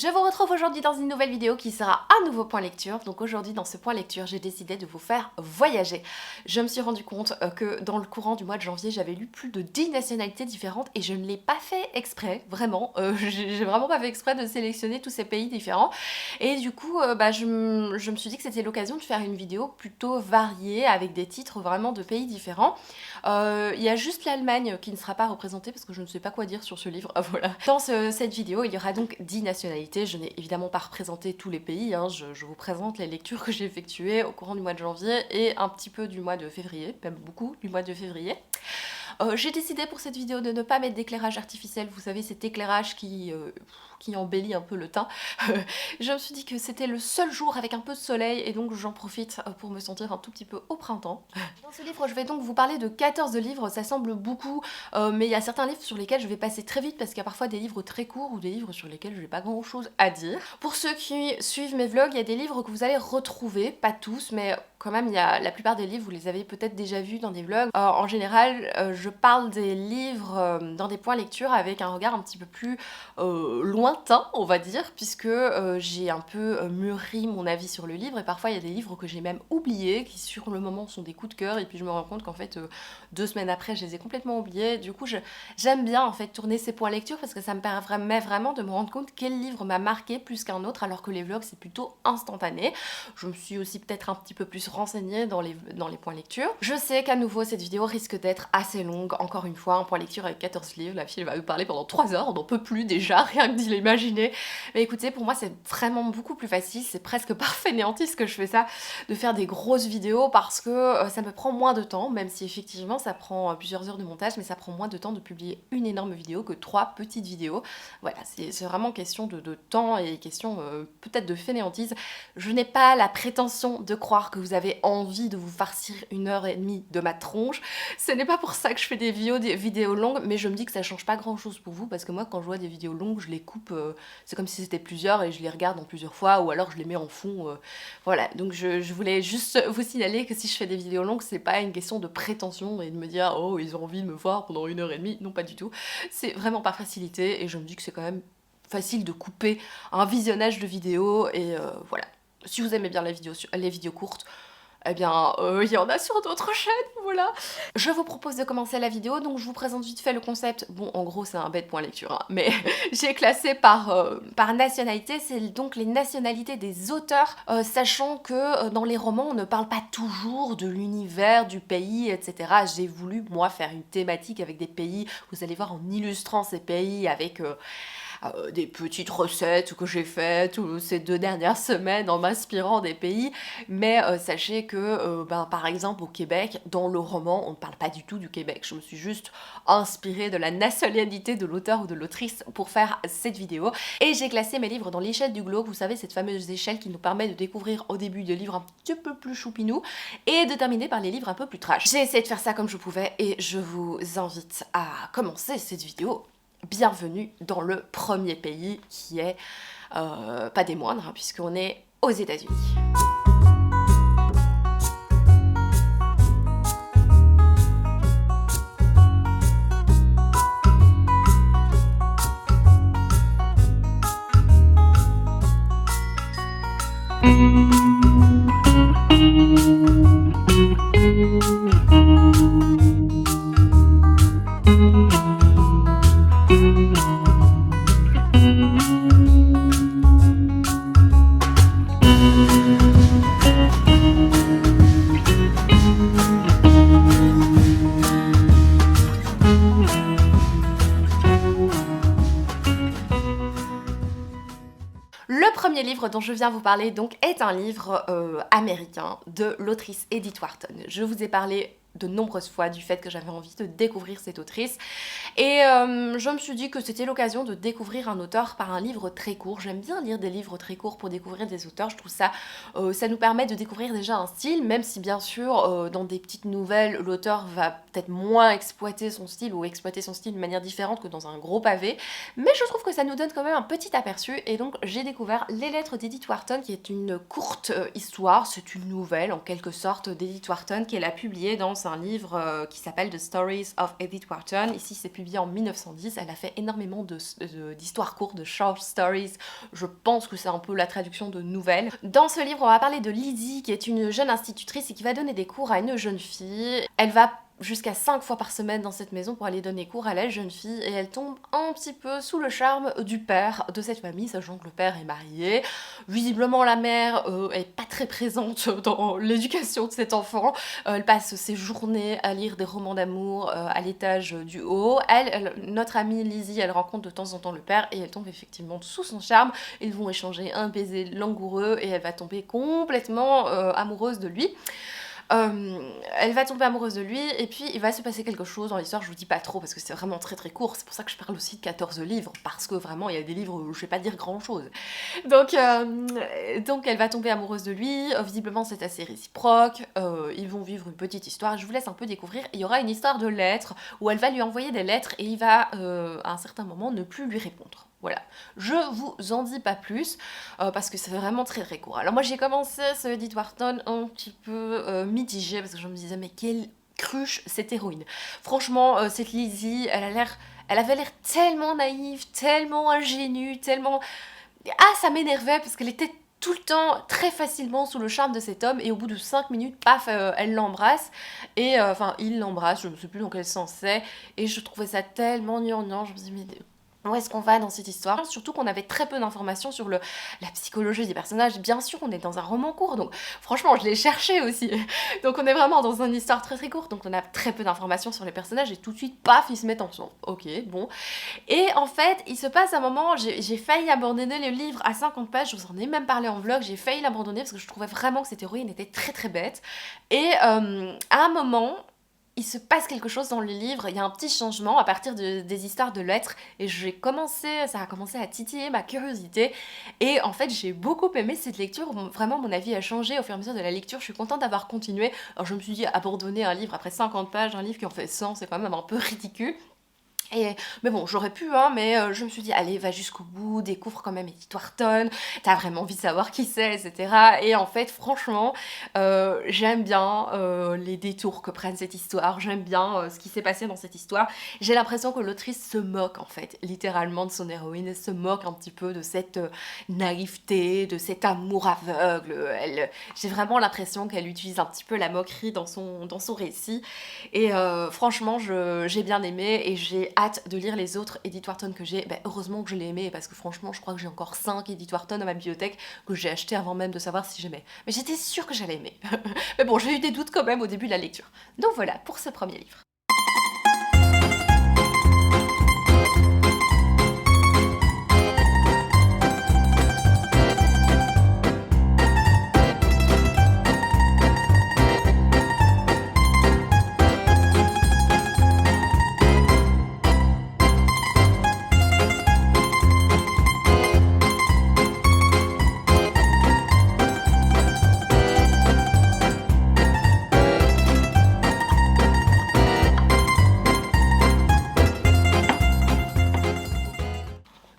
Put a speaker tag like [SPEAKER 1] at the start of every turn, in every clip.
[SPEAKER 1] Je vous retrouve aujourd'hui dans une nouvelle vidéo qui sera un nouveau point lecture. Donc aujourd'hui dans ce point lecture j'ai décidé de vous faire voyager. Je me suis rendu compte que dans le courant du mois de janvier j'avais lu plus de 10 nationalités différentes et je ne l'ai pas fait exprès, vraiment. J'ai vraiment pas fait exprès de sélectionner tous ces pays différents. Et du coup je me suis dit que c'était l'occasion de faire une vidéo plutôt variée avec des titres vraiment de pays différents. Il y a juste l'Allemagne qui ne sera pas représentée parce que je ne sais pas quoi dire sur ce livre. Voilà. Dans cette vidéo il y aura donc 10 nationalités. Je n'ai évidemment pas représenté tous les pays, hein. Je vous présente les lectures que j'ai effectuées au courant du mois de janvier et un petit peu du mois de février, même beaucoup du mois de février. J'ai décidé pour cette vidéo de ne pas mettre d'éclairage artificiel, vous savez cet éclairage qui embellit un peu le teint. Je me suis dit que c'était le seul jour avec un peu de soleil et donc j'en profite pour me sentir un tout petit peu au printemps. Dans ce livre je vais donc vous parler de 14 livres, ça semble beaucoup mais il y a certains livres sur lesquels je vais passer très vite parce qu'il y a parfois des livres très courts ou des livres sur lesquels je n'ai pas grand chose à dire. Pour ceux qui suivent mes vlogs, il y a des livres que vous allez retrouver, pas tous mais quand même il y a la plupart des livres, vous les avez peut-être déjà vus dans des vlogs. En général je parle des livres dans des points lecture avec un regard un petit peu plus lointain on va dire, puisque j'ai un peu mûri mon avis sur le livre et parfois il y a des livres que j'ai même oubliés, qui sur le moment sont des coups de cœur et puis je me rends compte qu'en fait 2 semaines après je les ai complètement oubliés. Du coup j'aime bien en fait tourner ces points lecture parce que ça me permet vraiment de me rendre compte quel livre m'a marqué plus qu'un autre, alors que les vlogs c'est plutôt instantané. Je me suis aussi peut-être un petit peu plus renseignée dans les points lecture. Je sais qu'à nouveau cette vidéo risque d'être assez longue, encore une fois un point lecture avec 14 livres, la fille va me parler pendant 3 heures, on n'en peut plus déjà, rien que d'y l'imaginer. Mais écoutez, pour moi c'est vraiment beaucoup plus facile, c'est presque par fainéantise que je fais ça, de faire des grosses vidéos parce que ça me prend moins de temps, même si effectivement ça prend plusieurs heures de montage, mais ça prend moins de temps de publier une énorme vidéo que 3 petites vidéos. Voilà, c'est vraiment question de temps et question peut-être de fainéantise. Je n'ai pas la prétention de croire que vous avez envie de vous farcir 1h30 de ma tronche. Ce n'est pas pour ça que je fais des vidéos longues, mais je me dis que ça change pas grand chose pour vous, parce que moi quand je vois des vidéos longues, je les coupe, c'est comme si c'était plusieurs et je les regarde en plusieurs fois, ou alors je les mets en fond. Voilà, donc je voulais juste vous signaler que si je fais des vidéos longues, c'est pas une question de prétention et de me dire oh ils ont envie de me voir pendant 1h30, non pas du tout. C'est vraiment par facilité et je me dis que c'est quand même facile de couper un visionnage de vidéos et voilà. Si vous aimez bien les vidéos courtes, eh bien, il y en a sur d'autres chaînes, voilà. Je vous propose de commencer la vidéo, donc je vous présente vite fait le concept. Bon, en gros, c'est un bête point lecture, hein, mais j'ai classé par nationalité, c'est donc les nationalités des auteurs, sachant que dans les romans, on ne parle pas toujours de l'univers, du pays, etc. J'ai voulu, moi, faire une thématique avec des pays, vous allez voir, en illustrant ces pays avec des petites recettes que j'ai faites ces 2 dernières semaines en m'inspirant des pays, mais sachez que par exemple au Québec, dans le roman, on ne parle pas du tout du Québec. Je me suis juste inspirée de la nationalité de l'auteur ou de l'autrice pour faire cette vidéo, et j'ai classé mes livres dans l'échelle du glauque, vous savez, cette fameuse échelle qui nous permet de découvrir au début des livres un petit peu plus choupinous et de terminer par les livres un peu plus trash. J'ai essayé de faire ça comme je pouvais et je vous invite à commencer cette vidéo. Bienvenue dans le premier pays qui est pas des moindres, hein, puisqu'on est aux États-Unis. Le premier livre dont je viens vous parler donc est un livre américain de l'autrice Edith Wharton. Je vous ai parlé de nombreuses fois du fait que j'avais envie de découvrir cette autrice et je me suis dit que c'était l'occasion de découvrir un auteur par un livre très court. J'aime bien lire des livres très courts pour découvrir des auteurs, je trouve ça ça nous permet de découvrir déjà un style, même si bien sûr dans des petites nouvelles l'auteur va peut-être moins exploiter son style ou exploiter son style de manière différente que dans un gros pavé, mais je trouve que ça nous donne quand même un petit aperçu. Et donc j'ai découvert Les Lettres d'Edith Wharton, qui est une courte histoire, c'est une nouvelle en quelque sorte d'Edith Wharton qu'elle a publiée dans c'est un livre qui s'appelle The Stories of Edith Wharton. Ici, c'est publié en 1910. Elle a fait énormément d'histoires courtes, de short stories. Je pense que c'est un peu la traduction de nouvelles. Dans ce livre, on va parler de Lizzie, qui est une jeune institutrice et qui va donner des cours à une jeune fille. Elle va jusqu'à 5 fois par semaine dans cette maison pour aller donner cours à la jeune fille et elle tombe un petit peu sous le charme du père de cette famille, sachant que le père est marié. Visiblement la mère est pas très présente dans l'éducation de cet enfant. Elle passe ses journées à lire des romans d'amour à l'étage du haut. Notre amie Lizzie, elle rencontre de temps en temps le père et elle tombe effectivement sous son charme. Ils vont échanger un baiser langoureux et elle va tomber complètement amoureuse de lui. Elle va tomber amoureuse de lui et puis il va se passer quelque chose dans l'histoire, je vous dis pas trop parce que c'est vraiment très très court, c'est pour ça que je parle aussi de 14 livres, parce que vraiment il y a des livres où je vais pas dire grand chose. Donc elle va tomber amoureuse de lui, visiblement c'est assez réciproque, ils vont vivre une petite histoire, je vous laisse un peu découvrir. Il y aura une histoire de lettres où elle va lui envoyer des lettres et il va à un certain moment ne plus lui répondre. Voilà, je vous en dis pas plus parce que c'est vraiment très très court. Alors moi j'ai commencé ce Edith Wharton un petit peu mitigée parce que je me disais mais quelle cruche cette héroïne. Franchement cette Lizzie, elle avait l'air tellement naïve, tellement ingénue, tellement... Ah ça m'énervait parce qu'elle était tout le temps très facilement sous le charme de cet homme et au bout de 5 minutes, paf, elle l'embrasse et enfin il l'embrasse, je ne sais plus dans quel sens c'est et je trouvais ça tellement gnangnan, je me disais mais où est-ce qu'on va dans cette histoire? Surtout qu'on avait très peu d'informations sur la psychologie des personnages. Bien sûr, on est dans un roman court, donc franchement, je l'ai cherché aussi. Donc on est vraiment dans une histoire très très courte, donc on a très peu d'informations sur les personnages et tout de suite, paf, ils se mettent ensemble. Ok, bon. Et en fait, il se passe un moment, j'ai failli abandonner le livre à 50 pages, je vous en ai même parlé en vlog, j'ai failli l'abandonner parce que je trouvais vraiment que cette héroïne était très très bête. Et à un moment... il se passe quelque chose dans le livre, il y a un petit changement à partir des histoires de lettres et ça a commencé à titiller ma curiosité et en fait j'ai beaucoup aimé cette lecture, vraiment mon avis a changé au fur et à mesure de la lecture, je suis contente d'avoir continué. Alors je me suis dit abandonner un livre après 50 pages, un livre qui en fait 100 c'est quand même un peu ridicule. Mais bon, j'aurais pu, hein, mais je me suis dit, allez, va jusqu'au bout, découvre quand même Edith Wharton, t'as vraiment envie de savoir qui c'est, etc. Et en fait, franchement, j'aime bien les détours que prenne cette histoire, j'aime bien ce qui s'est passé dans cette histoire. J'ai l'impression que l'autrice se moque, en fait, littéralement de son héroïne, elle se moque un petit peu de cette naïveté, de cet amour aveugle. J'ai vraiment l'impression qu'elle utilise un petit peu la moquerie dans son récit. Et franchement, j'ai bien aimé et j'ai hâte de lire les autres Edith Wharton que j'ai. Heureusement que je l'ai aimé parce que franchement, je crois que j'ai encore 5 Edith Wharton dans ma bibliothèque que j'ai acheté avant même de savoir si j'aimais. Mais j'étais sûre que j'allais aimer. Mais bon, j'ai eu des doutes quand même au début de la lecture. Donc voilà pour ce premier livre.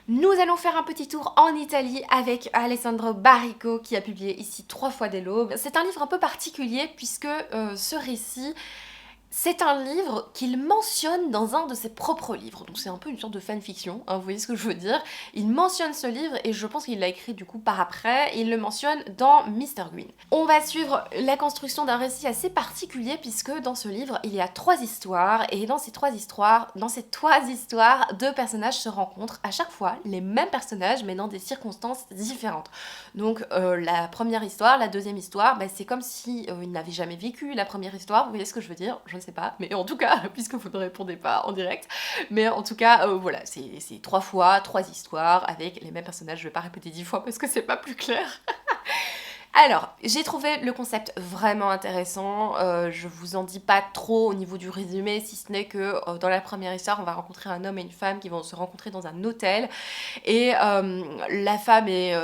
[SPEAKER 1] Nous allons faire un petit tour en Italie avec Alessandro Barrico qui a publié ici 3 fois des l'aube. C'est un livre un peu particulier puisque ce récit... c'est un livre qu'il mentionne dans un de ses propres livres, donc c'est un peu une sorte de fanfiction, hein, vous voyez ce que je veux dire. Il mentionne ce livre et je pense qu'il l'a écrit du coup par après, et il le mentionne dans Mr. Green. On va suivre la construction d'un récit assez particulier puisque dans ce livre il y a 3 histoires, et dans ces 3 histoires, deux personnages se rencontrent, à chaque fois les mêmes personnages mais dans des circonstances différentes. Donc la première histoire, la deuxième histoire, c'est comme si ils n'avaient jamais vécu la première histoire, vous voyez ce que je veux dire? Je ne sais pas, mais en tout cas, puisque vous ne répondez pas en direct, mais en tout cas, voilà, c'est 3 fois, 3 histoires avec les mêmes personnages, je ne vais pas répéter 10 fois parce que c'est pas plus clair. Alors, j'ai trouvé le concept vraiment intéressant, je vous en dis pas trop au niveau du résumé, si ce n'est que dans la première histoire, on va rencontrer un homme et une femme qui vont se rencontrer dans un hôtel, et la femme est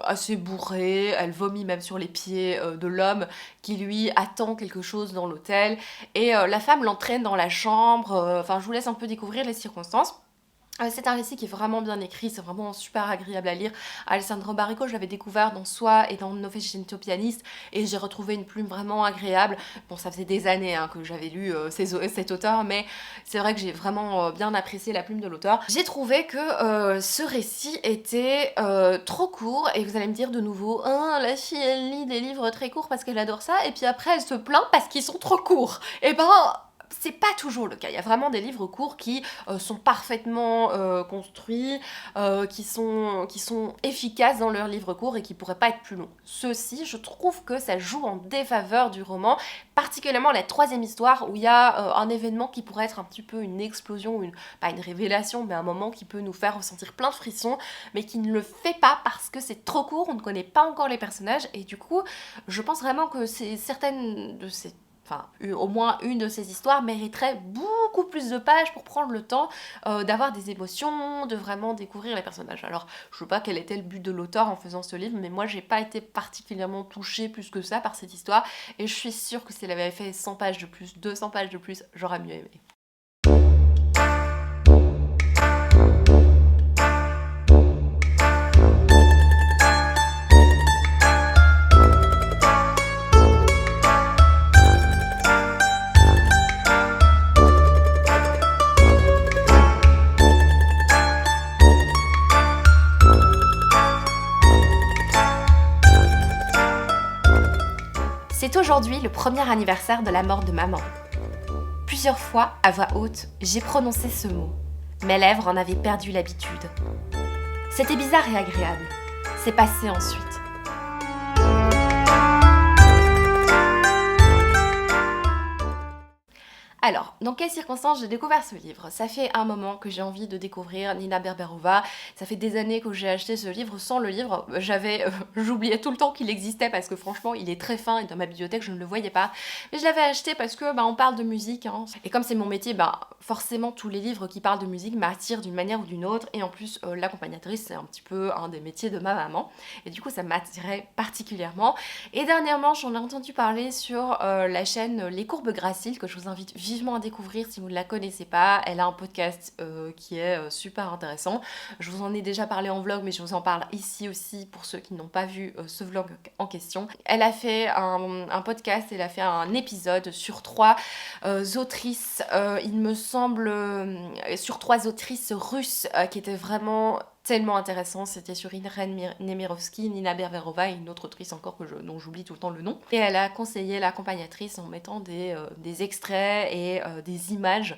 [SPEAKER 1] assez bourrée, elle vomit même sur les pieds de l'homme qui lui attend quelque chose dans l'hôtel, et la femme l'entraîne dans la chambre, enfin je vous laisse un peu découvrir les circonstances. C'est un récit qui est vraiment bien écrit, c'est vraiment super agréable à lire. Alessandro Baricco, je l'avais découvert dans Soi et dans Novecento Pianiste et j'ai retrouvé une plume vraiment agréable. Bon, ça faisait des années que j'avais lu cet auteur, mais c'est vrai que j'ai vraiment bien apprécié la plume de l'auteur. J'ai trouvé que ce récit était trop court et vous allez me dire de nouveau, hein, la fille elle lit des livres très courts parce qu'elle adore ça et puis après elle se plaint parce qu'ils sont trop courts. Et ben, c'est pas toujours le cas. Il y a vraiment des livres courts qui sont parfaitement construits, qui sont efficaces dans leurs livres courts et qui pourraient pas être plus longs. Ceci, je trouve que ça joue en défaveur du roman, particulièrement la troisième histoire où il y a un événement qui pourrait être un petit peu une explosion, pas une révélation, mais un moment qui peut nous faire ressentir plein de frissons, mais qui ne le fait pas parce que c'est trop court, on ne connaît pas encore les personnages et du coup, je pense vraiment que certaines de ces au moins une de ces histoires mériterait beaucoup plus de pages pour prendre le temps d'avoir des émotions, de vraiment découvrir les personnages. Alors, je sais pas quel était le but de l'auteur en faisant ce livre, mais moi, j'ai pas été particulièrement touchée plus que ça par cette histoire, et je suis sûre que s'il avait fait 100 pages de plus, 200 pages de plus, j'aurais mieux aimé. C'est aujourd'hui le premier anniversaire de la mort de maman. Plusieurs fois, à voix haute, j'ai prononcé ce mot. Mes lèvres en avaient perdu l'habitude. C'était bizarre et agréable. C'est passé ensuite. Alors, dans quelles circonstances j'ai découvert ce livre? Ça fait un moment que j'ai envie de découvrir Nina Berberova. Ça fait des années que j'ai acheté ce livre sans le livre. J'oubliais tout le temps qu'il existait parce que franchement, il est très fin et dans ma bibliothèque, je ne le voyais pas. Mais je l'avais acheté parce que on parle de musique. Et comme c'est mon métier, forcément, tous les livres qui parlent de musique m'attirent d'une manière ou d'une autre. Et en plus, l'accompagnatrice, c'est un petit peu un des métiers de ma maman. Et du coup, ça m'attirait particulièrement. Et dernièrement, j'en ai entendu parler sur la chaîne Les Courbes Graciles, que je vous invite vivement à découvrir si vous ne la connaissez pas. Elle a un podcast qui est super intéressant. Je vous en ai déjà parlé en vlog, mais je vous en parle ici aussi pour ceux qui n'ont pas vu ce vlog en question. Elle a fait un podcast, elle a fait un épisode sur 3 autrices, il me semble, sur 3 autrices russes qui étaient vraiment tellement intéressant. C'était sur Irène Nemirovsky, Nina Berberova et une autre autrice encore dont j'oublie tout le temps le nom. Et elle a conseillé l'accompagnatrice en mettant des extraits et des images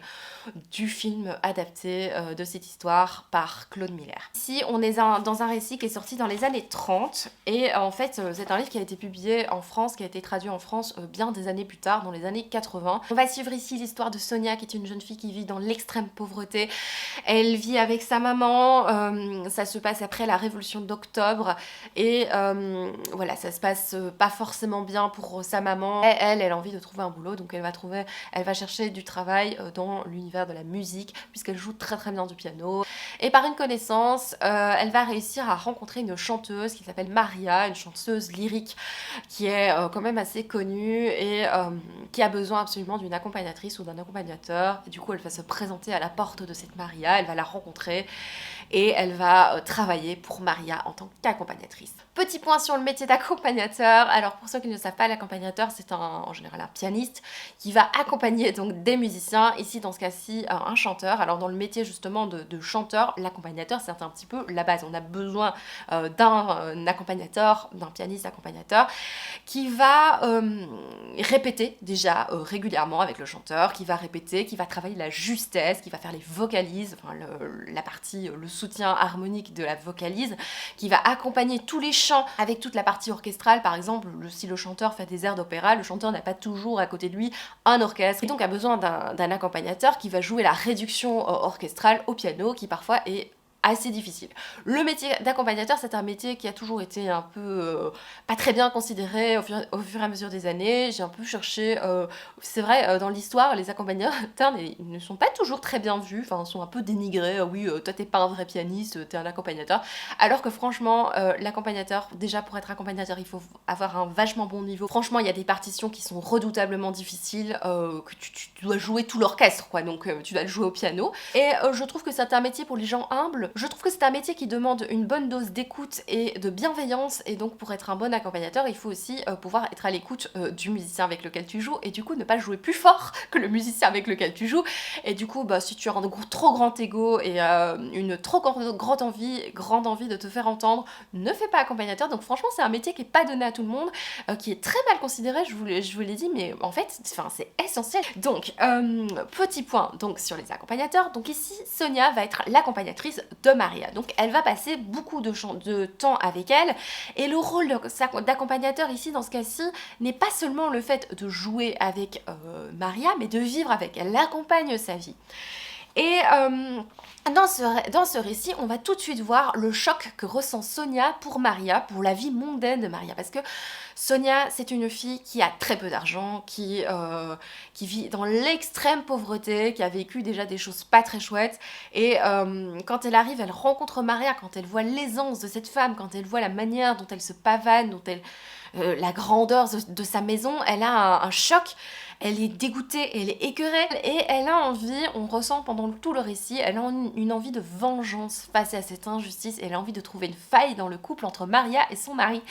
[SPEAKER 1] du film adapté de cette histoire par Claude Miller. Ici, on est dans un récit qui est sorti dans les années 30 et en fait, c'est un livre qui a été publié en France, qui a été traduit en France bien des années plus tard, dans les années 80. On va suivre ici l'histoire de Sonia, qui est une jeune fille qui vit dans l'extrême pauvreté. Elle vit avec sa maman, ça se passe après la révolution d'octobre et voilà, ça se passe pas forcément bien pour sa maman. Elle a envie de trouver un boulot, donc elle va chercher du travail dans l'univers de la musique puisqu'elle joue très très bien du piano. Et par une connaissance, elle va réussir à rencontrer une chanteuse qui s'appelle Maria, une chanteuse lyrique qui est quand même assez connue et qui a besoin absolument d'une accompagnatrice ou d'un accompagnateur. Et du coup, elle va se présenter à la porte de cette Maria, elle va la rencontrer et elle va travailler pour Maria en tant qu'accompagnatrice. Petit point sur le métier d'accompagnateur. Alors pour ceux qui ne savent pas, l'accompagnateur c'est en général un pianiste qui va accompagner donc des musiciens, ici dans ce cas-ci un chanteur. Alors dans le métier justement de chanteur, l'accompagnateur c'est un petit peu la base. On a besoin d'un accompagnateur, d'un pianiste accompagnateur qui va répéter déjà régulièrement avec le chanteur, qui va répéter, qui va travailler la justesse, qui va faire les vocalises, enfin la partie, le soutien harmonique de la vocalise, qui va accompagner tous les chants avec toute la partie orchestrale. Par exemple, si le chanteur fait des airs d'opéra, le chanteur n'a pas toujours à côté de lui un orchestre et donc a besoin d'un accompagnateur qui va jouer la réduction orchestrale au piano, qui parfois est assez difficile. Le métier d'accompagnateur, c'est un métier qui a toujours été un peu pas très bien considéré au fur et à mesure des années. J'ai un peu cherché, c'est vrai, dans l'histoire, les accompagnateurs ils ne sont pas toujours très bien vus, enfin, sont un peu dénigrés. Oui, toi t'es pas un vrai pianiste, t'es un accompagnateur. Alors que franchement, l'accompagnateur, déjà pour être accompagnateur, il faut avoir un vachement bon niveau. Franchement, il y a des partitions qui sont redoutablement difficiles, que tu dois jouer tout l'orchestre, quoi, donc tu dois le jouer au piano. Et je trouve que c'est un métier pour les gens humbles. Je trouve que c'est un métier qui demande une bonne dose d'écoute et de bienveillance, et donc pour être un bon accompagnateur, il faut aussi pouvoir être à l'écoute du musicien avec lequel tu joues, et du coup ne pas jouer plus fort que le musicien avec lequel tu joues. Et du coup, si tu as un trop grand ego et une trop grande envie de te faire entendre, ne fais pas accompagnateur. Donc franchement, c'est un métier qui est pas donné à tout le monde, qui est très mal considéré, je vous l'ai dit, mais en fait, c'est essentiel. Donc, petit point donc sur les accompagnateurs. Donc ici, Sonia va être l'accompagnatrice de Maria. Donc elle va passer beaucoup de temps avec elle, et le rôle d'accompagnateur ici, dans ce cas-ci, n'est pas seulement le fait de jouer avec Maria, mais de vivre avec elle. Elle accompagne sa vie. Et dans ce récit, on va tout de suite voir le choc que ressent Sonia pour Maria, pour la vie mondaine de Maria. Parce que Sonia, c'est une fille qui a très peu d'argent, qui vit dans l'extrême pauvreté, qui a vécu déjà des choses pas très chouettes. Et quand elle arrive, elle rencontre Maria, quand elle voit l'aisance de cette femme, quand elle voit la manière dont elle se pavane, la grandeur de sa maison, elle a un choc. Elle est dégoûtée, elle est écœurée, et elle a envie, on ressent pendant tout le récit, elle a une envie de vengeance face à cette injustice, elle a envie de trouver une faille dans le couple entre Maria et son mari.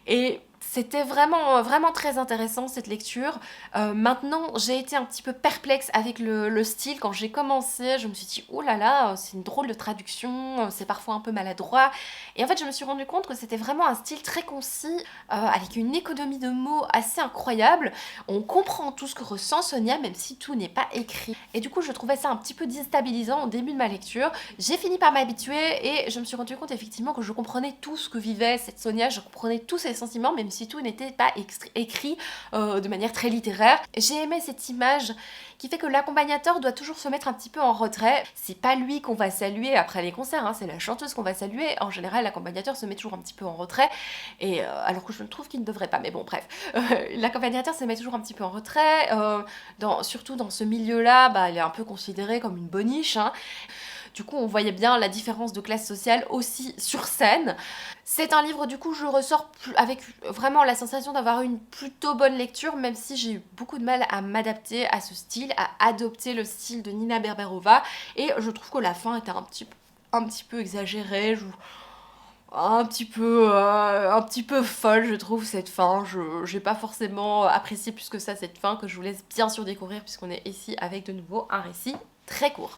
[SPEAKER 1] Et c'était vraiment, vraiment très intéressant cette lecture. Maintenant, j'ai été un petit peu perplexe avec le style. Quand j'ai commencé, je me suis dit, oh là là, c'est une drôle de traduction, c'est parfois un peu maladroit. Et en fait, je me suis rendu compte que c'était vraiment un style très concis, avec une économie de mots assez incroyable. On comprend tout ce que ressent Sonia, même si tout n'est pas écrit. Et du coup, je trouvais ça un petit peu déstabilisant au début de ma lecture. J'ai fini par m'habituer, et je me suis rendu compte effectivement que je comprenais tout ce que vivait cette Sonia, je comprenais tous ses sentiments, même si tout n'était pas écrit de manière très littéraire. J'ai aimé cette image qui fait que l'accompagnateur doit toujours se mettre un petit peu en retrait. C'est pas lui qu'on va saluer après les concerts, hein, c'est la chanteuse qu'on va saluer. En général, l'accompagnateur se met toujours un petit peu en retrait, et alors que je trouve qu'il ne devrait pas, mais bon, bref. L'accompagnateur se met toujours un petit peu en retrait, surtout dans ce milieu-là, il est un peu considéré comme une boniche, hein. Du coup, on voyait bien la différence de classe sociale aussi sur scène. C'est un livre, du coup, je ressors avec vraiment la sensation d'avoir une plutôt bonne lecture, même si j'ai eu beaucoup de mal à m'adapter à ce style, à adopter le style de Nina Berberova. Et je trouve que la fin était un petit peu exagérée, un petit peu folle, je trouve, cette fin. J'ai pas forcément apprécié plus que ça cette fin, que je vous laisse bien sûr découvrir, puisqu'on est ici avec de nouveau un récit très court.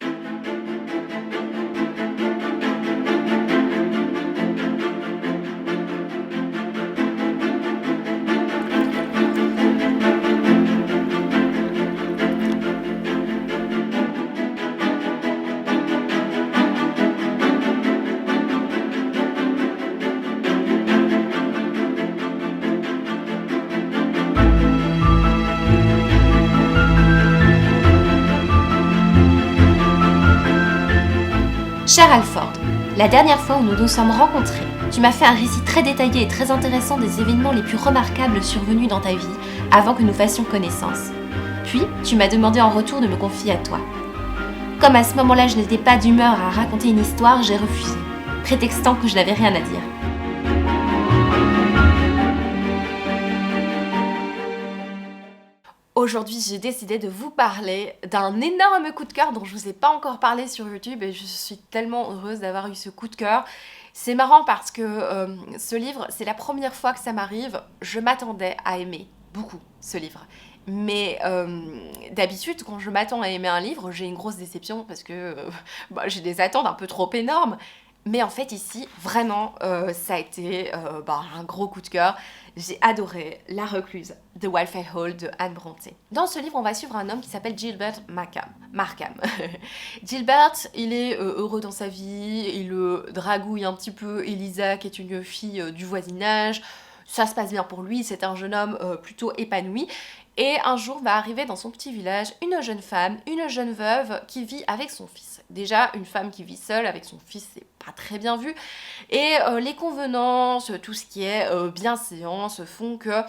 [SPEAKER 1] Cher Alford, la dernière fois où nous nous sommes rencontrés, tu m'as fait un récit très détaillé et très intéressant des événements les plus remarquables survenus dans ta vie avant que nous fassions connaissance. Puis, tu m'as demandé en retour de me confier à toi. Comme à ce moment-là je n'étais pas d'humeur à raconter une histoire, j'ai refusé, prétextant que je n'avais rien à dire. Aujourd'hui, j'ai décidé de vous parler d'un énorme coup de cœur dont je vous ai pas encore parlé sur YouTube, et je suis tellement heureuse d'avoir eu ce coup de cœur. C'est marrant parce que ce livre, c'est la première fois que ça m'arrive. Je m'attendais à aimer beaucoup ce livre. Mais d'habitude, quand je m'attends à aimer un livre, j'ai une grosse déception parce que j'ai des attentes un peu trop énormes. Mais en fait ici, vraiment, ça a été un gros coup de cœur. J'ai adoré La Recluse de Wildfell Hall de Anne Brontë. Dans ce livre, on va suivre un homme qui s'appelle Gilbert Markham. Gilbert, il est heureux dans sa vie, il dragouille un petit peu Elisa, qui est une fille du voisinage. Ça se passe bien pour lui, c'est un jeune homme plutôt épanoui. Et un jour va arriver dans son petit village une jeune femme, une jeune veuve qui vit avec son fils. Déjà, une femme qui vit seule avec son fils, c'est pas très bien vu. Et les convenances, tout ce qui est bienséance font que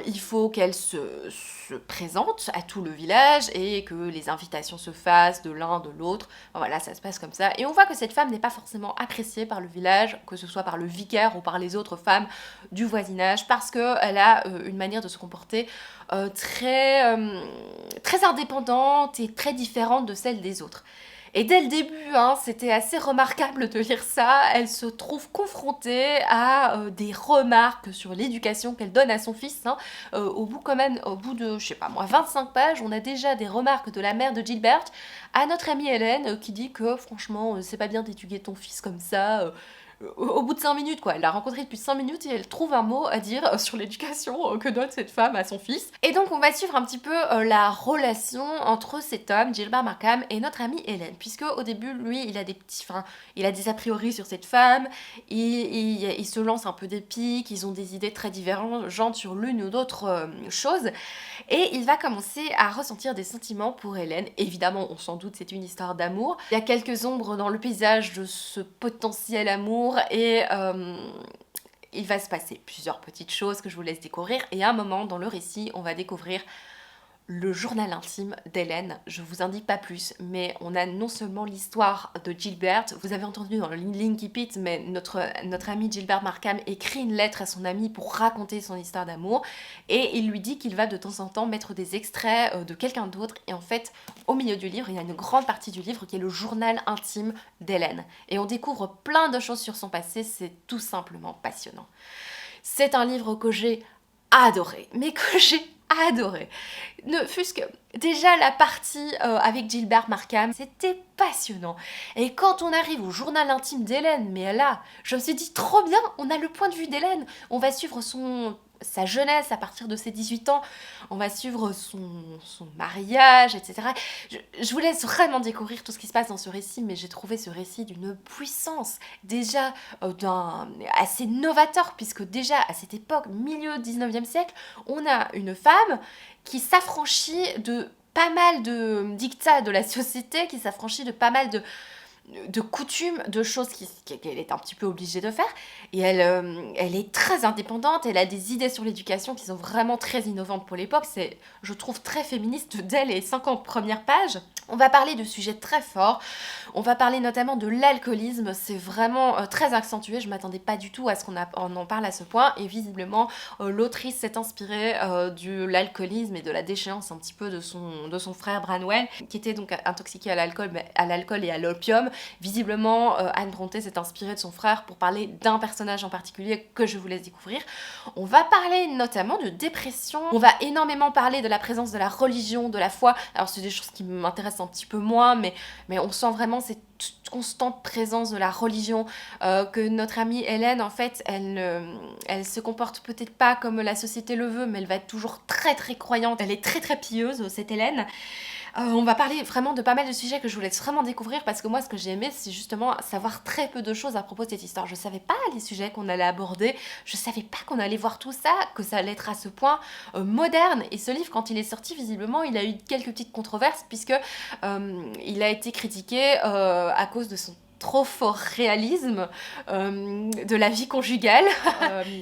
[SPEAKER 1] il faut qu'elle se présente à tout le village et que les invitations se fassent de l'un, de l'autre. Enfin, voilà, ça se passe comme ça. Et on voit que cette femme n'est pas forcément appréciée par le village, que ce soit par le vicaire ou par les autres femmes du voisinage, parce qu'elle a une manière de se comporter très indépendante et très différente de celle des autres. Et dès le début, hein, c'était assez remarquable de lire ça, elle se trouve confrontée à des remarques sur l'éducation qu'elle donne à son fils. Hein. Au bout de, je sais pas moi, 25 pages, on a déjà des remarques de la mère de Gilbert à notre amie Hélène qui dit que franchement, c'est pas bien d'éduquer ton fils comme ça. Au bout de 5 minutes, quoi. Elle l'a rencontré depuis 5 minutes et elle trouve un mot à dire sur l'éducation que donne cette femme à son fils. Et donc, on va suivre un petit peu la relation entre cet homme, Gilbert Markham, et notre amie Hélène. Puisque au début, lui, il a des a priori sur cette femme, il se lance un peu des piques, ils ont des idées très divergentes sur l'une ou d'autre chose. Et il va commencer à ressentir des sentiments pour Hélène. Évidemment, on s'en doute, c'est une histoire d'amour. Il y a quelques ombres dans le paysage de ce potentiel amour et il va se passer plusieurs petites choses que je vous laisse découvrir. Et à un moment dans le récit, on va découvrir le journal intime d'Hélène. Je vous en dis pas plus, mais on a non seulement l'histoire de Gilbert, vous avez entendu dans le Linky Pit, mais notre ami Gilbert Markham écrit une lettre à son ami pour raconter son histoire d'amour, et il lui dit qu'il va de temps en temps mettre des extraits de quelqu'un d'autre, et en fait, au milieu du livre, il y a une grande partie du livre qui est le journal intime d'Hélène. Et on découvre plein de choses sur son passé, c'est tout simplement passionnant. C'est un livre que j'ai adoré, mais que j'ai adoré. Ne fût-ce que déjà la partie avec Gilbert Markham, c'était passionnant. Et quand on arrive au journal intime d'Hélène, mais là, je me suis dit trop bien, on a le point de vue d'Hélène. On va suivre sa jeunesse à partir de ses 18 ans, on va suivre son mariage, etc. Je vous laisse vraiment découvrir tout ce qui se passe dans ce récit, mais j'ai trouvé ce récit d'une puissance déjà assez novateur, puisque déjà à cette époque, milieu 19e siècle, on a une femme qui s'affranchit de pas mal de dictats de la société, qui s'affranchit de pas mal de coutumes, de choses qu'elle est un petit peu obligée de faire. Et elle est très indépendante, elle a des idées sur l'éducation qui sont vraiment très innovantes pour l'époque. C'est, je trouve, très féministe dès les 50 premières pages. On va parler de sujets très forts. On va parler notamment de l'alcoolisme. C'est vraiment très accentué. Je m'attendais pas du tout à ce qu'on en parle à ce point. Et visiblement, l'autrice s'est inspirée de l'alcoolisme et de la déchéance un petit peu de son frère Branwell, qui était donc intoxiqué à l'alcool et à l'opium. Visiblement, Anne Brontë s'est inspirée de son frère pour parler d'un personnage en particulier que je vous laisse découvrir. On va parler notamment de dépression. On va énormément parler de la présence de la religion, de la foi. Alors c'est des choses qui m'intéressent un petit peu moins, mais on sent vraiment cette constante présence de la religion, que notre amie Hélène, en fait, elle se comporte peut-être pas comme la société le veut, mais elle va être toujours très très croyante. Elle est très très pieuse, cette Hélène. On va parler vraiment de pas mal de sujets que je vous laisse vraiment découvrir, parce que moi ce que j'ai aimé c'est justement savoir très peu de choses à propos de cette histoire. Je savais pas les sujets qu'on allait aborder, je savais pas qu'on allait voir tout ça, que ça allait être à ce point moderne. Et ce livre, quand il est sorti, visiblement il a eu quelques petites controverses, puisque il a été critiqué à cause de son trop fort réalisme de la vie conjugale.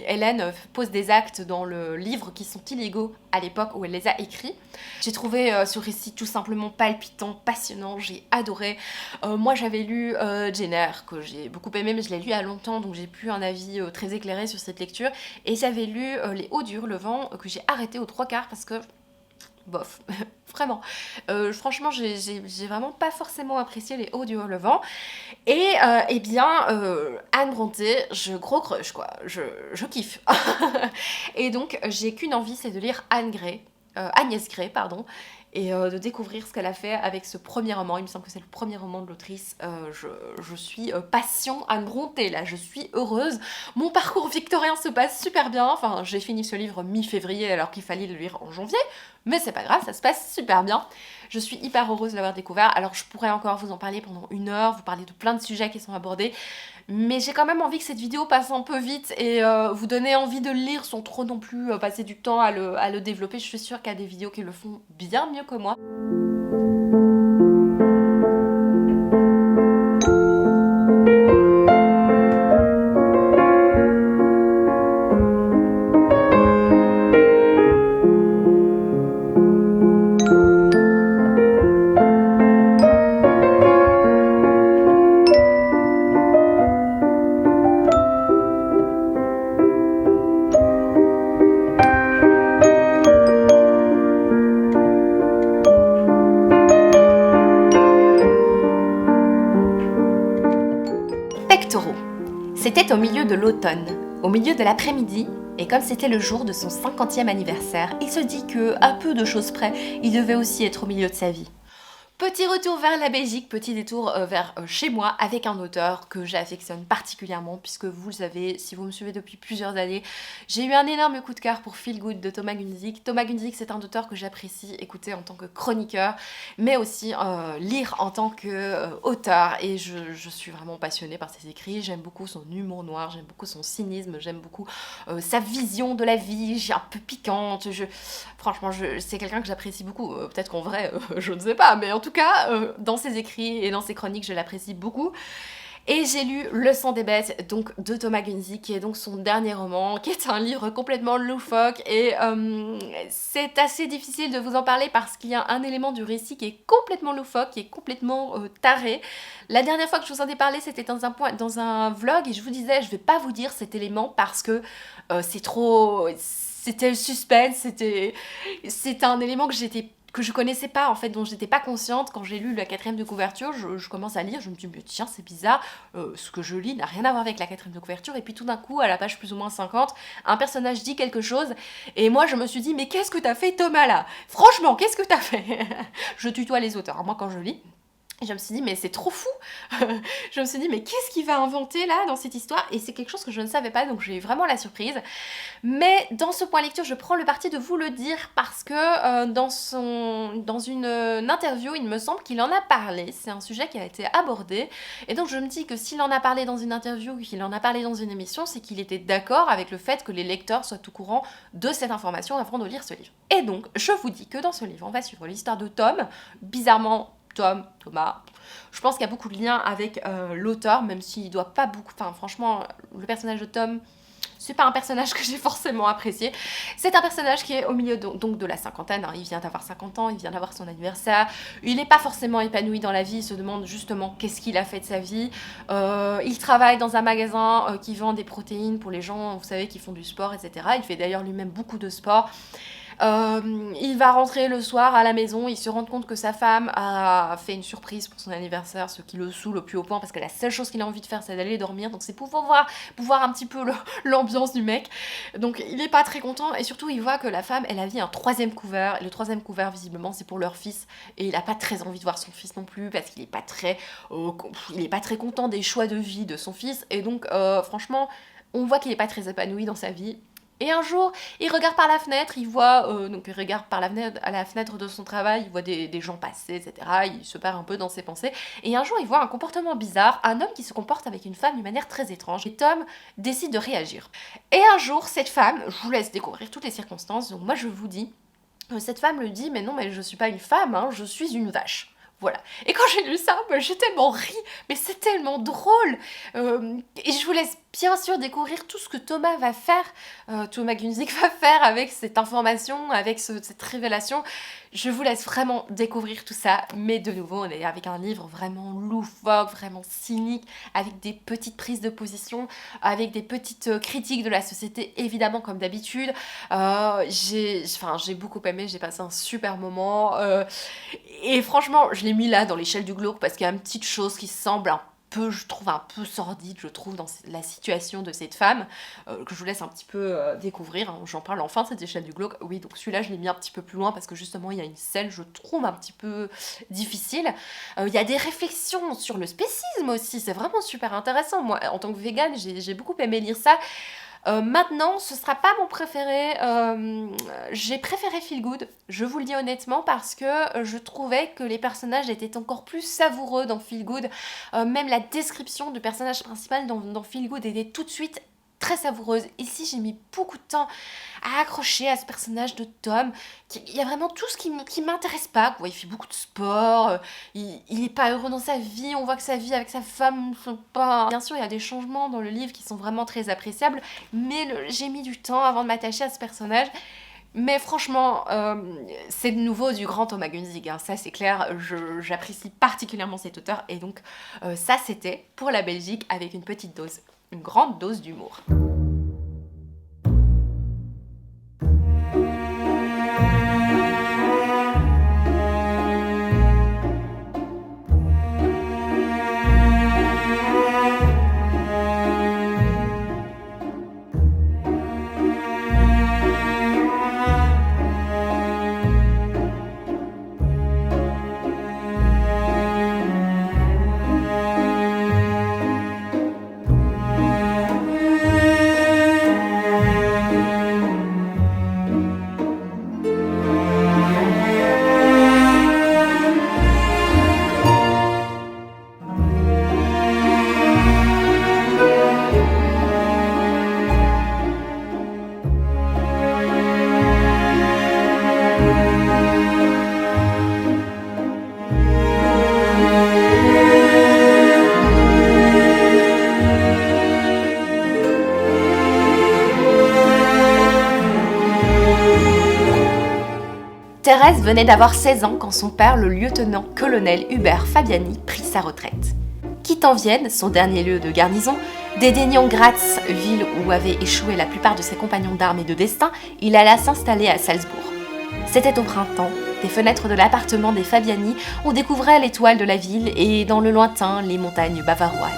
[SPEAKER 1] Hélène pose des actes dans le livre qui sont illégaux à l'époque où elle les a écrits. J'ai trouvé ce récit tout simplement palpitant, passionnant, j'ai adoré. Moi j'avais lu Jane Eyre, que j'ai beaucoup aimé, mais je l'ai lu il y a longtemps, donc j'ai plus un avis très éclairé sur cette lecture. Et j'avais lu Les Hauts du Hurlevent, que j'ai arrêté aux 3/4 parce que bof, vraiment. Franchement, j'ai vraiment pas forcément apprécié Les Hauts du Hurlevent. Et eh bien, Anne Brontë, gros crush quoi, je kiffe. Et donc, j'ai qu'une envie, c'est de lire Agnès Gray, pardon, et de découvrir ce qu'elle a fait avec ce premier roman. Il me semble que c'est le premier roman de l'autrice. Je suis passion Anne Brontë, là, je suis heureuse. Mon parcours victorien se passe super bien. Enfin, j'ai fini ce livre mi-février alors qu'il fallait le lire en janvier, mais c'est pas grave, ça se passe super bien. Je suis hyper heureuse de l'avoir découvert. Alors, je pourrais encore vous en parler pendant 1 heure, vous parler de plein de sujets qui sont abordés. mais j'ai quand même envie que cette vidéo passe un peu vite et vous donner envie de le lire sans trop non plus passer du temps à le développer. Je suis sûre qu'il y a des vidéos qui le font bien mieux que moi. Pectoraux. C'était au milieu de l'automne, au milieu de l'après-midi, et comme c'était le jour de son 50e anniversaire, il se dit que, à peu de choses près, il devait aussi être au milieu de sa vie. Petit retour vers la Belgique, petit détour vers chez moi avec un auteur que j'affectionne particulièrement puisque vous le savez, si vous me suivez depuis plusieurs années, j'ai eu un énorme coup de cœur pour Feel Good de Thomas Gunzig. Thomas Gunzig, c'est un auteur que j'apprécie écouter en tant que chroniqueur, mais aussi lire en tant qu'auteur et je suis vraiment passionnée par ses écrits. J'aime beaucoup son humour noir, j'aime beaucoup son cynisme, j'aime beaucoup sa vision de la vie, j'ai un peu piquante. Franchement, c'est quelqu'un que j'apprécie beaucoup. Peut-être qu'en vrai, je ne sais pas, mais en tout cas, dans ses écrits et dans ses chroniques, je l'apprécie beaucoup. Et j'ai lu Le sang des bêtes, donc de Thomas Gunzig, qui est donc son dernier roman, qui est un livre complètement loufoque. Et c'est assez difficile de vous en parler parce qu'il y a un élément du récit qui est complètement loufoque, qui est complètement taré. La dernière fois que je vous en ai parlé, c'était dans un vlog, et je vous disais, je vais pas vous dire cet élément parce que c'est trop... C'était le suspense, c'était un élément que je connaissais pas en fait, dont j'étais pas consciente. Quand j'ai lu la 4e de couverture, je commence à lire, je me dis mais tiens c'est bizarre, ce que je lis n'a rien à voir avec la 4e de couverture, et puis tout d'un coup à la page plus ou moins 50, un personnage dit quelque chose, et moi je me suis dit mais qu'est-ce que t'as fait Thomas là? Franchement qu'est-ce que t'as fait? Je tutoie les auteurs, moi quand je lis. Et je me suis dit, mais c'est trop fou. Je me suis dit, mais qu'est-ce qu'il va inventer là dans cette histoire? Et c'est quelque chose que je ne savais pas, donc j'ai eu vraiment la surprise. Mais dans ce point lecture, je prends le parti de vous le dire parce que dans une interview, il me semble qu'il en a parlé. C'est un sujet qui a été abordé. Et donc je me dis que s'il en a parlé dans une interview ou qu'il en a parlé dans une émission, c'est qu'il était d'accord avec le fait que les lecteurs soient au courant de cette information avant de lire ce livre. Et donc, je vous dis que dans ce livre, on va suivre l'histoire de Tom, bizarrement Thomas. Je pense qu'il y a beaucoup de liens avec l'auteur, même s'il doit pas beaucoup... Enfin, franchement, le personnage de Tom, c'est pas un personnage que j'ai forcément apprécié. C'est un personnage qui est au milieu donc de la cinquantaine. Hein. Il vient d'avoir 50 ans, il vient d'avoir son anniversaire. Il n'est pas forcément épanoui dans la vie, il se demande justement qu'est-ce qu'il a fait de sa vie. Il travaille dans un magasin qui vend des protéines pour les gens, vous savez, qui font du sport, etc. Il fait d'ailleurs lui-même beaucoup de sport. Il va rentrer le soir à la maison, il se rend compte que sa femme a fait une surprise pour son anniversaire, ce qui le saoule au plus haut point parce que la seule chose qu'il a envie de faire c'est d'aller dormir, donc c'est pour voir un petit peu l'ambiance du mec. Donc il est pas très content et surtout il voit que la femme elle a mis un 3e couvert, et le 3e couvert visiblement c'est pour leur fils et il a pas très envie de voir son fils non plus parce qu'il est pas très content des choix de vie de son fils et donc franchement on voit qu'il est pas très épanoui dans sa vie. Et un jour, il regarde par la fenêtre, il voit, donc il regarde par à la fenêtre de son travail, il voit des gens passer, etc. Il se perd un peu dans ses pensées. Et un jour, il voit un comportement bizarre, un homme qui se comporte avec une femme d'une manière très étrange. Et Tom décide de réagir. Et un jour, cette femme, je vous laisse découvrir toutes les circonstances, donc moi je vous dis, cette femme lui dit, mais non, mais je suis pas une femme, hein, je suis une vache. Voilà. Et quand j'ai lu ça, j'ai tellement ri, mais c'est tellement drôle. Et je vous laisse bien sûr découvrir tout ce que Thomas va faire, Thomas Gunzig va faire avec cette information, avec cette révélation. Je vous laisse vraiment découvrir tout ça, mais de nouveau, on est avec un livre vraiment loufoque, vraiment cynique, avec des petites prises de position, avec des petites critiques de la société, évidemment, comme d'habitude. J'ai beaucoup aimé, j'ai passé un super moment. Et franchement, je l'ai mis là, dans l'échelle du glauque, parce qu'il y a une petite chose qui semble je trouve un peu sordide, je trouve, dans la situation de cette femme, que je vous laisse un petit peu découvrir, hein. J'en parle enfin de cette échelle du glauque, oui, donc celui-là je l'ai mis un petit peu plus loin, parce que justement il y a une scène, je trouve, un petit peu difficile. Il y a des réflexions sur le spécisme aussi, c'est vraiment super intéressant. Moi, en tant que végane, j'ai beaucoup aimé lire ça. Maintenant, ce sera pas mon préféré. J'ai préféré Feel Good, je vous le dis honnêtement, parce que je trouvais que les personnages étaient encore plus savoureux dans Feel Good. Même la description du personnage principal dans Feel Good était tout de suite très savoureuse. Ici, j'ai mis beaucoup de temps à accrocher à ce personnage de Tom. Il y a vraiment tout ce qui m'intéresse pas, quoi. Il fait beaucoup de sport, il est pas heureux dans sa vie, on voit que sa vie avec sa femme ne sont pas... Bien sûr, il y a des changements dans le livre qui sont vraiment très appréciables, mais j'ai mis du temps avant de m'attacher à ce personnage. Mais franchement, c'est de nouveau du grand Thomas Gunzig, hein, ça c'est clair, j'apprécie particulièrement cet auteur, et donc ça c'était pour la Belgique avec une petite dose, une grande dose d'humour. Thérèse venait d'avoir 16 ans quand son père, le lieutenant-colonel Hubert Fabiani, prit sa retraite. Quittant Vienne, son dernier lieu de garnison, dédaignant Graz, ville où avaient échoué la plupart de ses compagnons d'armes et de destin, il alla s'installer à Salzbourg. C'était au printemps, des fenêtres de l'appartement des Fabiani, on découvrait l'étoile de la ville et, dans le lointain, les montagnes bavaroises.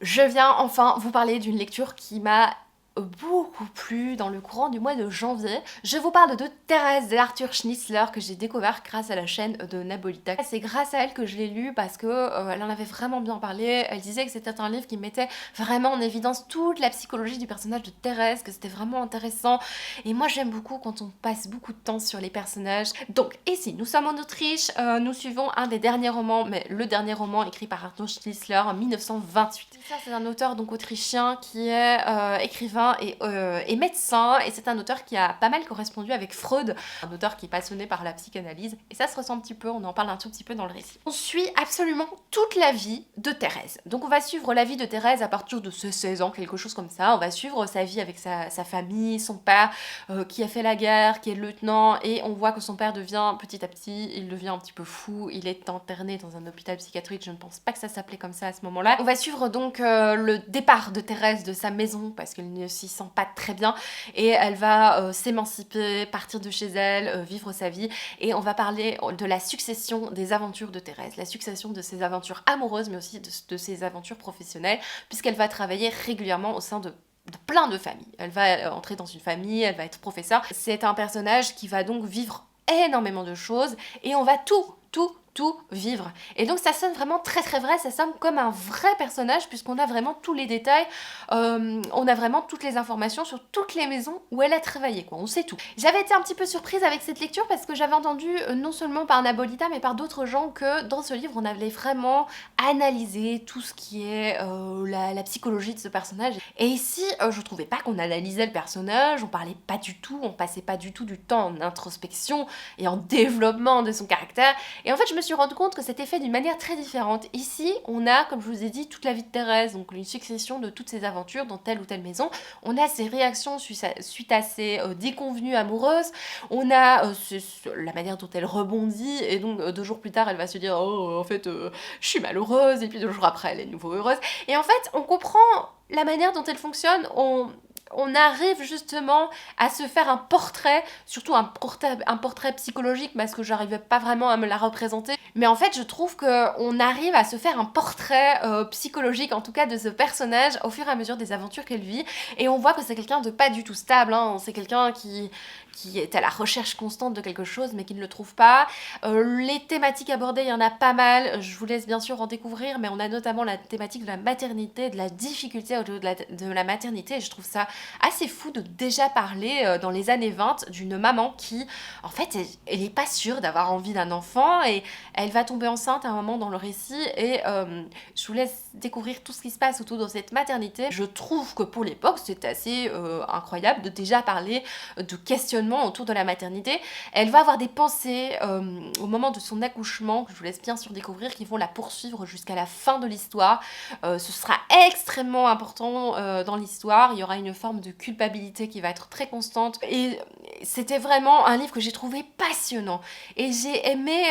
[SPEAKER 1] Je viens enfin vous parler d'une lecture qui m'a beaucoup plu dans le courant du mois de janvier. Je vous parle de Thérèse d'Arthur Schnitzler que j'ai découvert grâce à la chaîne de Nabolita. C'est grâce à elle que je l'ai lu parce que elle en avait vraiment bien parlé. Elle disait que c'était un livre qui mettait vraiment en évidence toute la psychologie du personnage de Thérèse, que c'était vraiment intéressant. Et moi j'aime beaucoup quand on passe beaucoup de temps sur les personnages. Donc ici, nous sommes en Autriche, nous suivons un des derniers romans, mais le dernier roman écrit par Arthur Schnitzler en 1928. Ça, c'est un auteur donc autrichien qui est écrivain et médecin, et c'est un auteur qui a pas mal correspondu avec Freud, un auteur qui est passionné par la psychanalyse, et ça se ressent un petit peu, on en parle un tout petit peu dans le récit. On suit absolument toute la vie de Thérèse. Donc on va suivre la vie de Thérèse à partir de ses 16 ans, quelque chose comme ça. On va suivre sa vie avec sa famille, son père qui a fait la guerre, qui est lieutenant, et on voit que son père devient petit à petit, il devient un petit peu fou, il est interné dans un hôpital psychiatrique, je ne pense pas que ça s'appelait comme ça à ce moment-là. On va suivre donc le départ de Thérèse de sa maison, parce qu'elle ne s'y sent pas très bien, et elle va s'émanciper, partir de chez elle, vivre sa vie, et on va parler de la succession des aventures de Thérèse, la succession de ses aventures amoureuses, mais aussi de ses aventures professionnelles, puisqu'elle va travailler régulièrement au sein de plein de familles. Elle va entrer dans une famille, elle va être professeure. C'est un personnage qui va donc vivre énormément de choses, et on va tout vivre. Et donc ça sonne vraiment très très vrai, ça sonne comme un vrai personnage, puisqu'on a vraiment tous les détails, on a vraiment toutes les informations sur toutes les maisons où elle a travaillé, quoi, on sait tout. J'avais été un petit peu surprise avec cette lecture parce que j'avais entendu, non seulement par Nabolita, mais par d'autres gens, que dans ce livre on avait vraiment analysé tout ce qui est la psychologie de ce personnage. Et ici, je trouvais pas qu'on analysait le personnage, on parlait pas du tout, on passait pas du tout du temps en introspection et en développement de son caractère. Et en fait, je me suis rendu compte que c'était fait d'une manière très différente. Ici, on a, comme je vous ai dit, toute la vie de Thérèse, donc une succession de toutes ses aventures dans telle ou telle maison. On a ses réactions suite à ses déconvenues amoureuses. On a la manière dont elle rebondit, et donc 2 jours plus tard, elle va se dire « Oh, en fait, je suis malheureuse », et puis 2 jours après, elle est de nouveau heureuse. Et en fait, on comprend la manière dont elle fonctionne, on arrive justement à se faire un portrait, surtout un portrait psychologique parce que j'arrivais pas vraiment à me la représenter. Mais en fait, je trouve qu'on arrive à se faire un portrait psychologique, en tout cas de ce personnage, au fur et à mesure des aventures qu'elle vit. Et on voit que c'est quelqu'un de pas du tout stable, hein. C'est quelqu'un qui est à la recherche constante de quelque chose mais qui ne le trouve pas. Les thématiques abordées, il y en a pas mal, je vous laisse bien sûr en découvrir, mais on a notamment la thématique de la maternité, de la difficulté autour de la maternité, et je trouve ça assez fou de déjà parler dans les années 20 d'une maman qui, en fait, elle est pas sûre d'avoir envie d'un enfant, et elle va tomber enceinte à un moment dans le récit, et je vous laisse découvrir tout ce qui se passe autour de cette maternité. Je trouve que pour l'époque, c'est assez incroyable de déjà parler de questionnement autour de la maternité. Elle va avoir des pensées au moment de son accouchement, que je vous laisse bien sûr découvrir, qui vont la poursuivre jusqu'à la fin de l'histoire. Ce sera extrêmement important dans l'histoire. Il y aura une forme de culpabilité qui va être très constante. Et c'était vraiment un livre que j'ai trouvé passionnant. Et j'ai aimé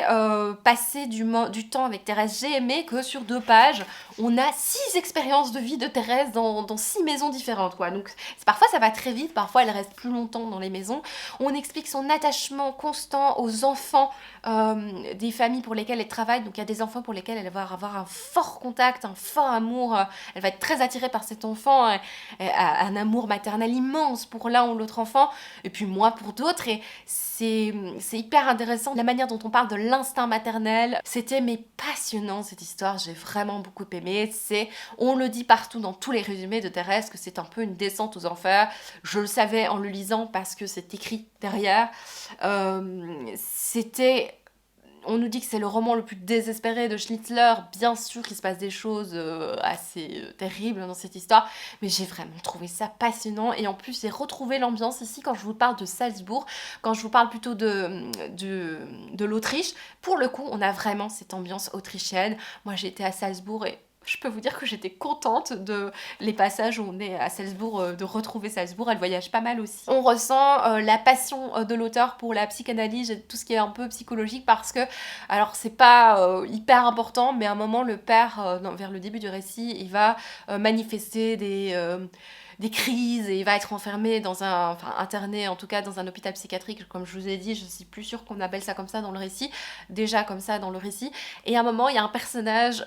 [SPEAKER 1] passer du temps avec Thérèse. J'ai aimé que sur 2 pages, on a 6 expériences de vie de Thérèse dans 6 maisons différentes, quoi. Donc parfois ça va très vite, parfois elle reste plus longtemps dans les maisons. On explique son attachement constant aux enfants des familles pour lesquelles elle travaille. Donc il y a des enfants pour lesquels elle va avoir un fort contact, un fort amour. Elle va être très attirée par cet enfant, un amour maternel immense pour l'un ou l'autre enfant, et puis moi pour d'autres. Et c'est hyper intéressant la manière dont on parle de l'instinct maternel. C'était passionnant cette histoire, j'ai vraiment beaucoup aimé. On le dit partout dans tous les résumés de Thérèse que c'est un peu une descente aux enfers. Je le savais en le lisant parce que c'est écrit derrière. On nous dit que c'est le roman le plus désespéré de Schnitzler. Bien sûr qu'il se passe des choses assez terribles dans cette histoire, mais j'ai vraiment trouvé ça passionnant. Et en plus, j'ai retrouvé l'ambiance ici quand je vous parle de Salzbourg, quand je vous parle plutôt de l'Autriche. Pour le coup, on a vraiment cette ambiance autrichienne. Moi, j'étais à Salzbourg et je peux vous dire que j'étais contente de les passages où on est à Salzbourg, de retrouver Salzbourg. Elle voyage pas mal aussi. On ressent la passion de l'auteur pour la psychanalyse et tout ce qui est un peu psychologique, parce que, alors c'est pas hyper important, mais à un moment le père, vers le début du récit, il va manifester des crises et il va être enfermé interné en tout cas dans un hôpital psychiatrique, comme je vous ai dit. Je suis plus sûre qu'on appelle ça comme ça dans le récit, déjà comme ça dans le récit. Et à un moment, il y a un personnage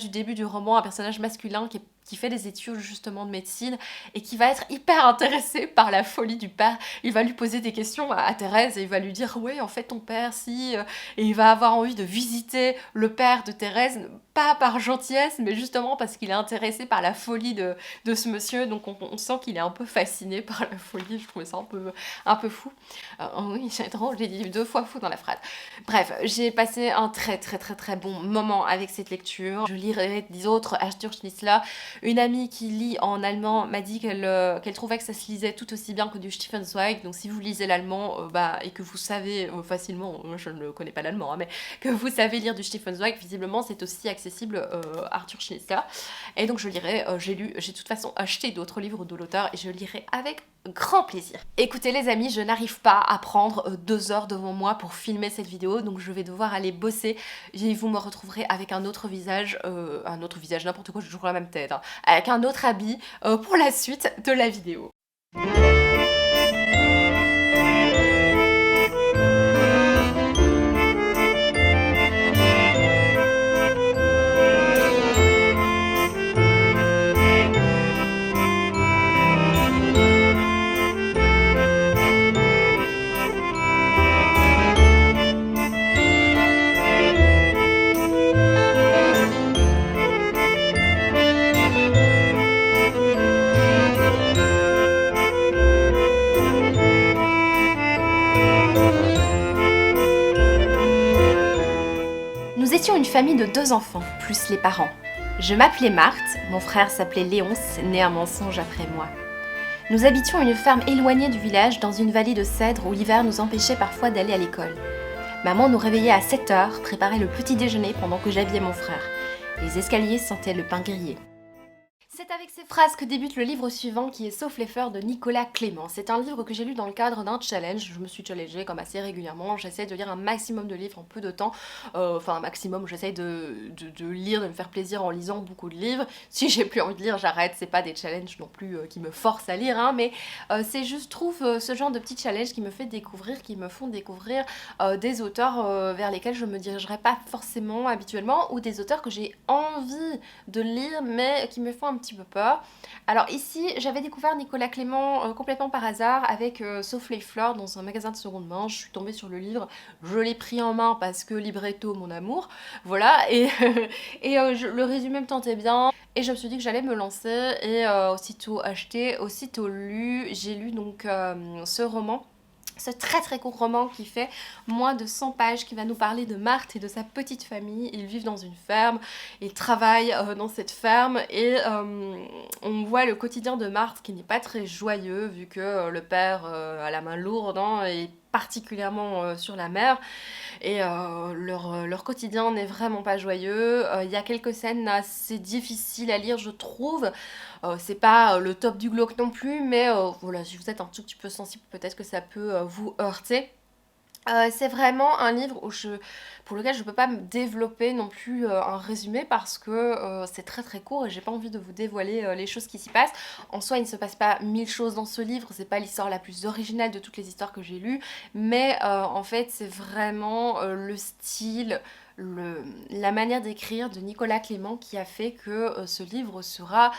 [SPEAKER 1] du début du roman, un personnage masculin qui fait des études justement de médecine et qui va être hyper intéressé par la folie du père. Il va lui poser des questions à Thérèse et il va lui dire « Ouais, en fait, ton père, si... » Et il va avoir envie de visiter le père de Thérèse, pas par gentillesse, mais justement parce qu'il est intéressé par la folie de ce monsieur. Donc on sent qu'il est un peu fasciné par la folie. Je trouvais ça un peu fou. Oui, c'est drôle, j'ai dit 2 fois fou dans la phrase. Bref, j'ai passé un très très très très bon moment avec cette lecture. Je lirai des autres Arthur Schnitzler. Une amie qui lit en allemand m'a dit qu'elle trouvait que ça se lisait tout aussi bien que du Stefan Zweig. Donc si vous lisez l'allemand et que vous savez facilement, je ne connais pas l'allemand, hein, mais que vous savez lire du Stefan Zweig, visiblement c'est aussi accessible Arthur Schnitzler. Et donc je lirai, j'ai de toute façon acheté d'autres livres de l'auteur et je lirai avec grand plaisir. Écoutez les amis, je n'arrive pas à prendre 2 heures devant moi pour filmer cette vidéo, donc je vais devoir aller bosser. Et vous me retrouverez avec un autre visage, n'importe quoi, j'ai toujours la même tête, hein, avec un autre habit pour la suite de la vidéo. Nous étions une famille de 2 enfants, plus les parents. Je m'appelais Marthe, mon frère s'appelait Léonce, né un mensonge après moi. Nous habitions une ferme éloignée du village, dans une vallée de cèdres où l'hiver nous empêchait parfois d'aller à l'école. Maman nous réveillait à 7 heures, préparait le petit déjeuner pendant que j'habillais mon frère. Les escaliers sentaient le pain grillé. C'est avec ces phrases que débute le livre suivant qui est Sauf les fleurs de Nicolas Clément. C'est un livre que j'ai lu dans le cadre d'un challenge. Je me suis challengée comme assez régulièrement. J'essaie de lire un maximum de livres en peu de temps. Enfin, un maximum, j'essaie de lire, de me faire plaisir en lisant beaucoup de livres. Si j'ai plus envie de lire, j'arrête. C'est pas des challenges non plus qui me forcent à lire, hein, mais c'est juste, je trouve, ce genre de petits challenges qui me fait découvrir, qui me font découvrir des auteurs vers lesquels je me dirigerais pas forcément habituellement ou des auteurs que j'ai envie de lire mais qui me font un petit peu peur. Alors ici, j'avais découvert Nicolas Clément complètement par hasard avec Sauf les fleurs dans un magasin de seconde main. Je suis tombée sur le livre, je l'ai pris en main parce que libretto mon amour, voilà, et, le résumé me tentait bien. Et je me suis dit que j'allais me lancer et aussitôt acheté, aussitôt lu. J'ai lu donc ce roman, ce très très court roman qui fait moins de 100 pages, qui va nous parler de Marthe et de sa petite famille. Ils vivent dans une ferme, ils travaillent dans cette ferme et on voit le quotidien de Marthe qui n'est pas très joyeux vu que le père a la main lourde, hein, et particulièrement sur la mère, et leur quotidien n'est vraiment pas joyeux. Il y a quelques scènes assez difficiles à lire, je trouve. C'est pas le top du glauque non plus, mais voilà, si vous êtes un tout petit peu sensible, peut-être que ça peut vous heurter. C'est vraiment un livre pour lequel je ne peux pas me développer non plus un résumé parce que c'est très très court et j'ai pas envie de vous dévoiler les choses qui s'y passent. En soi, il ne se passe pas 1000 choses dans ce livre, c'est pas l'histoire la plus originale de toutes les histoires que j'ai lues, mais en fait, c'est vraiment le style, la manière d'écrire de Nicolas Clément qui a fait que ce livre sera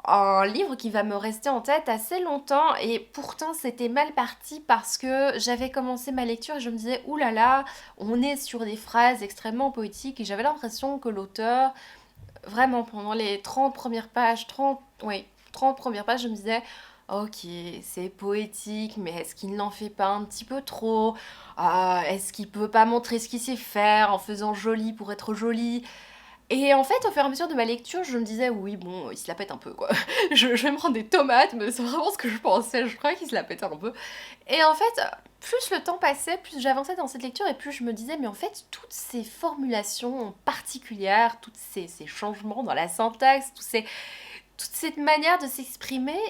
[SPEAKER 1] un livre qui va me rester en tête assez longtemps, et pourtant c'était mal parti parce que j'avais commencé ma lecture et je me disais ouh là là, on est sur des phrases extrêmement poétiques et j'avais l'impression que l'auteur, vraiment pendant les 30 premières pages, 30, oui, 30 premières pages, je me disais ok, c'est poétique, mais est-ce qu'il n'en fait pas un petit peu trop? Est-ce qu'il peut pas montrer ce qu'il sait faire en faisant joli pour être joli? Et en fait, au fur et à mesure de ma lecture, je me disais, oui, bon, il se la pète un peu, quoi. Je vais me prendre des tomates, mais c'est vraiment ce que je pensais. Je croyais qu'il se la pétait un peu. Et en fait, plus le temps passait, plus j'avançais dans cette lecture, et plus je me disais, mais en fait, toutes ces formulations particulières, tous ces changements dans la syntaxe, toute cette manière de s'exprimer,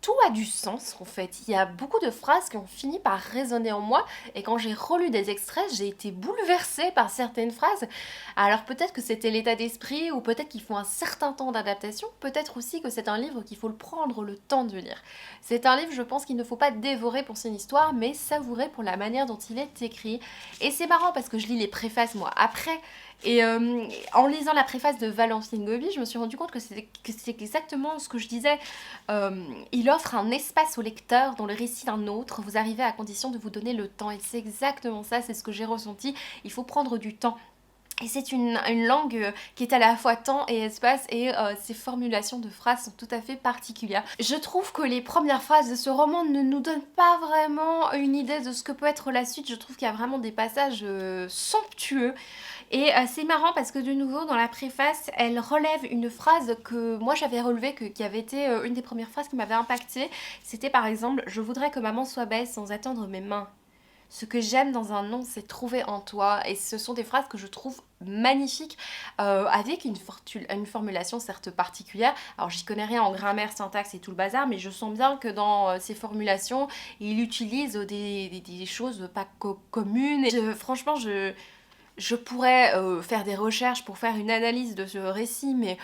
[SPEAKER 1] tout a du sens en fait. Il y a beaucoup de phrases qui ont fini par résonner en moi et quand j'ai relu des extraits, j'ai été bouleversée par certaines phrases. Alors peut-être que c'était l'état d'esprit ou peut-être qu'il faut un certain temps d'adaptation, peut-être aussi que c'est un livre qu'il faut le prendre le temps de lire. C'est un livre, je pense, qu'il ne faut pas dévorer pour son histoire mais savourer pour la manière dont il est écrit. Et c'est marrant parce que je lis les préfaces moi après. Et en lisant la préface de Valentine Gobi, je me suis rendu compte que c'est exactement ce que je disais. Il offre un espace au lecteur dans le récit d'un autre. Vous arrivez à condition de vous donner le temps. Et c'est exactement ça, c'est ce que j'ai ressenti. Il faut prendre du temps. Et c'est une langue qui est à la fois temps et espace et ses formulations de phrases sont tout à fait particulières. Je trouve que les premières phrases de ce roman ne nous donnent pas vraiment une idée de ce que peut être la suite. Je trouve qu'il y a vraiment des passages somptueux. Et c'est marrant parce que de nouveau dans la préface, elle relève une phrase que moi j'avais relevée, qui avait été une des premières phrases qui m'avait impactée. C'était par exemple « Je voudrais que maman soit belle sans attendre mes mains ». Ce que j'aime dans un nom, c'est trouver en toi. Et ce sont des phrases que je trouve magnifiques, avec une formulation certes particulière. Alors j'y connais rien en grammaire, syntaxe et tout le bazar, mais je sens bien que dans ces formulations, il utilise des choses pas communes. Et franchement, je pourrais faire des recherches pour faire une analyse de ce récit, mais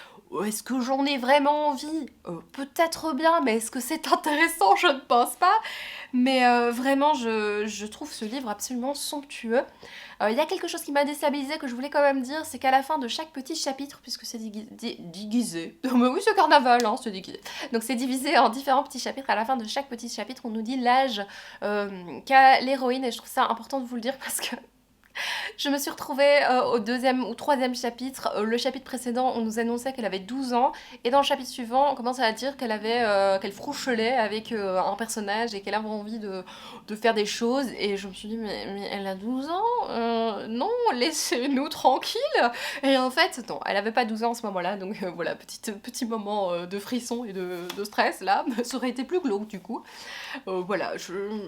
[SPEAKER 1] est-ce que j'en ai vraiment envie? Peut-être bien, mais est-ce que c'est intéressant? Je ne pense pas. Mais vraiment, je trouve ce livre absolument somptueux. Il y a quelque chose qui m'a déstabilisée que je voulais quand même dire, c'est qu'à la fin de chaque petit chapitre, puisque c'est déguisé, mais oui c'est carnaval, hein, c'est déguisé. Donc c'est divisé en différents petits chapitres, à la fin de chaque petit chapitre on nous dit l'âge qu'a l'héroïne, et je trouve ça important de vous le dire parce que je me suis retrouvée au deuxième ou troisième chapitre. Le chapitre précédent, on nous annonçait qu'elle avait 12 ans. Et dans le chapitre suivant, on commence à dire qu'elle frouchelait avec un personnage et qu'elle avait envie de faire des choses. Et je me suis dit, mais elle a 12 ans non, laissez-nous tranquille. Et en fait, non, elle avait pas 12 ans à ce moment-là. Donc voilà, petit moment de frisson et de stress là. Ça aurait été plus glauque du coup. Voilà,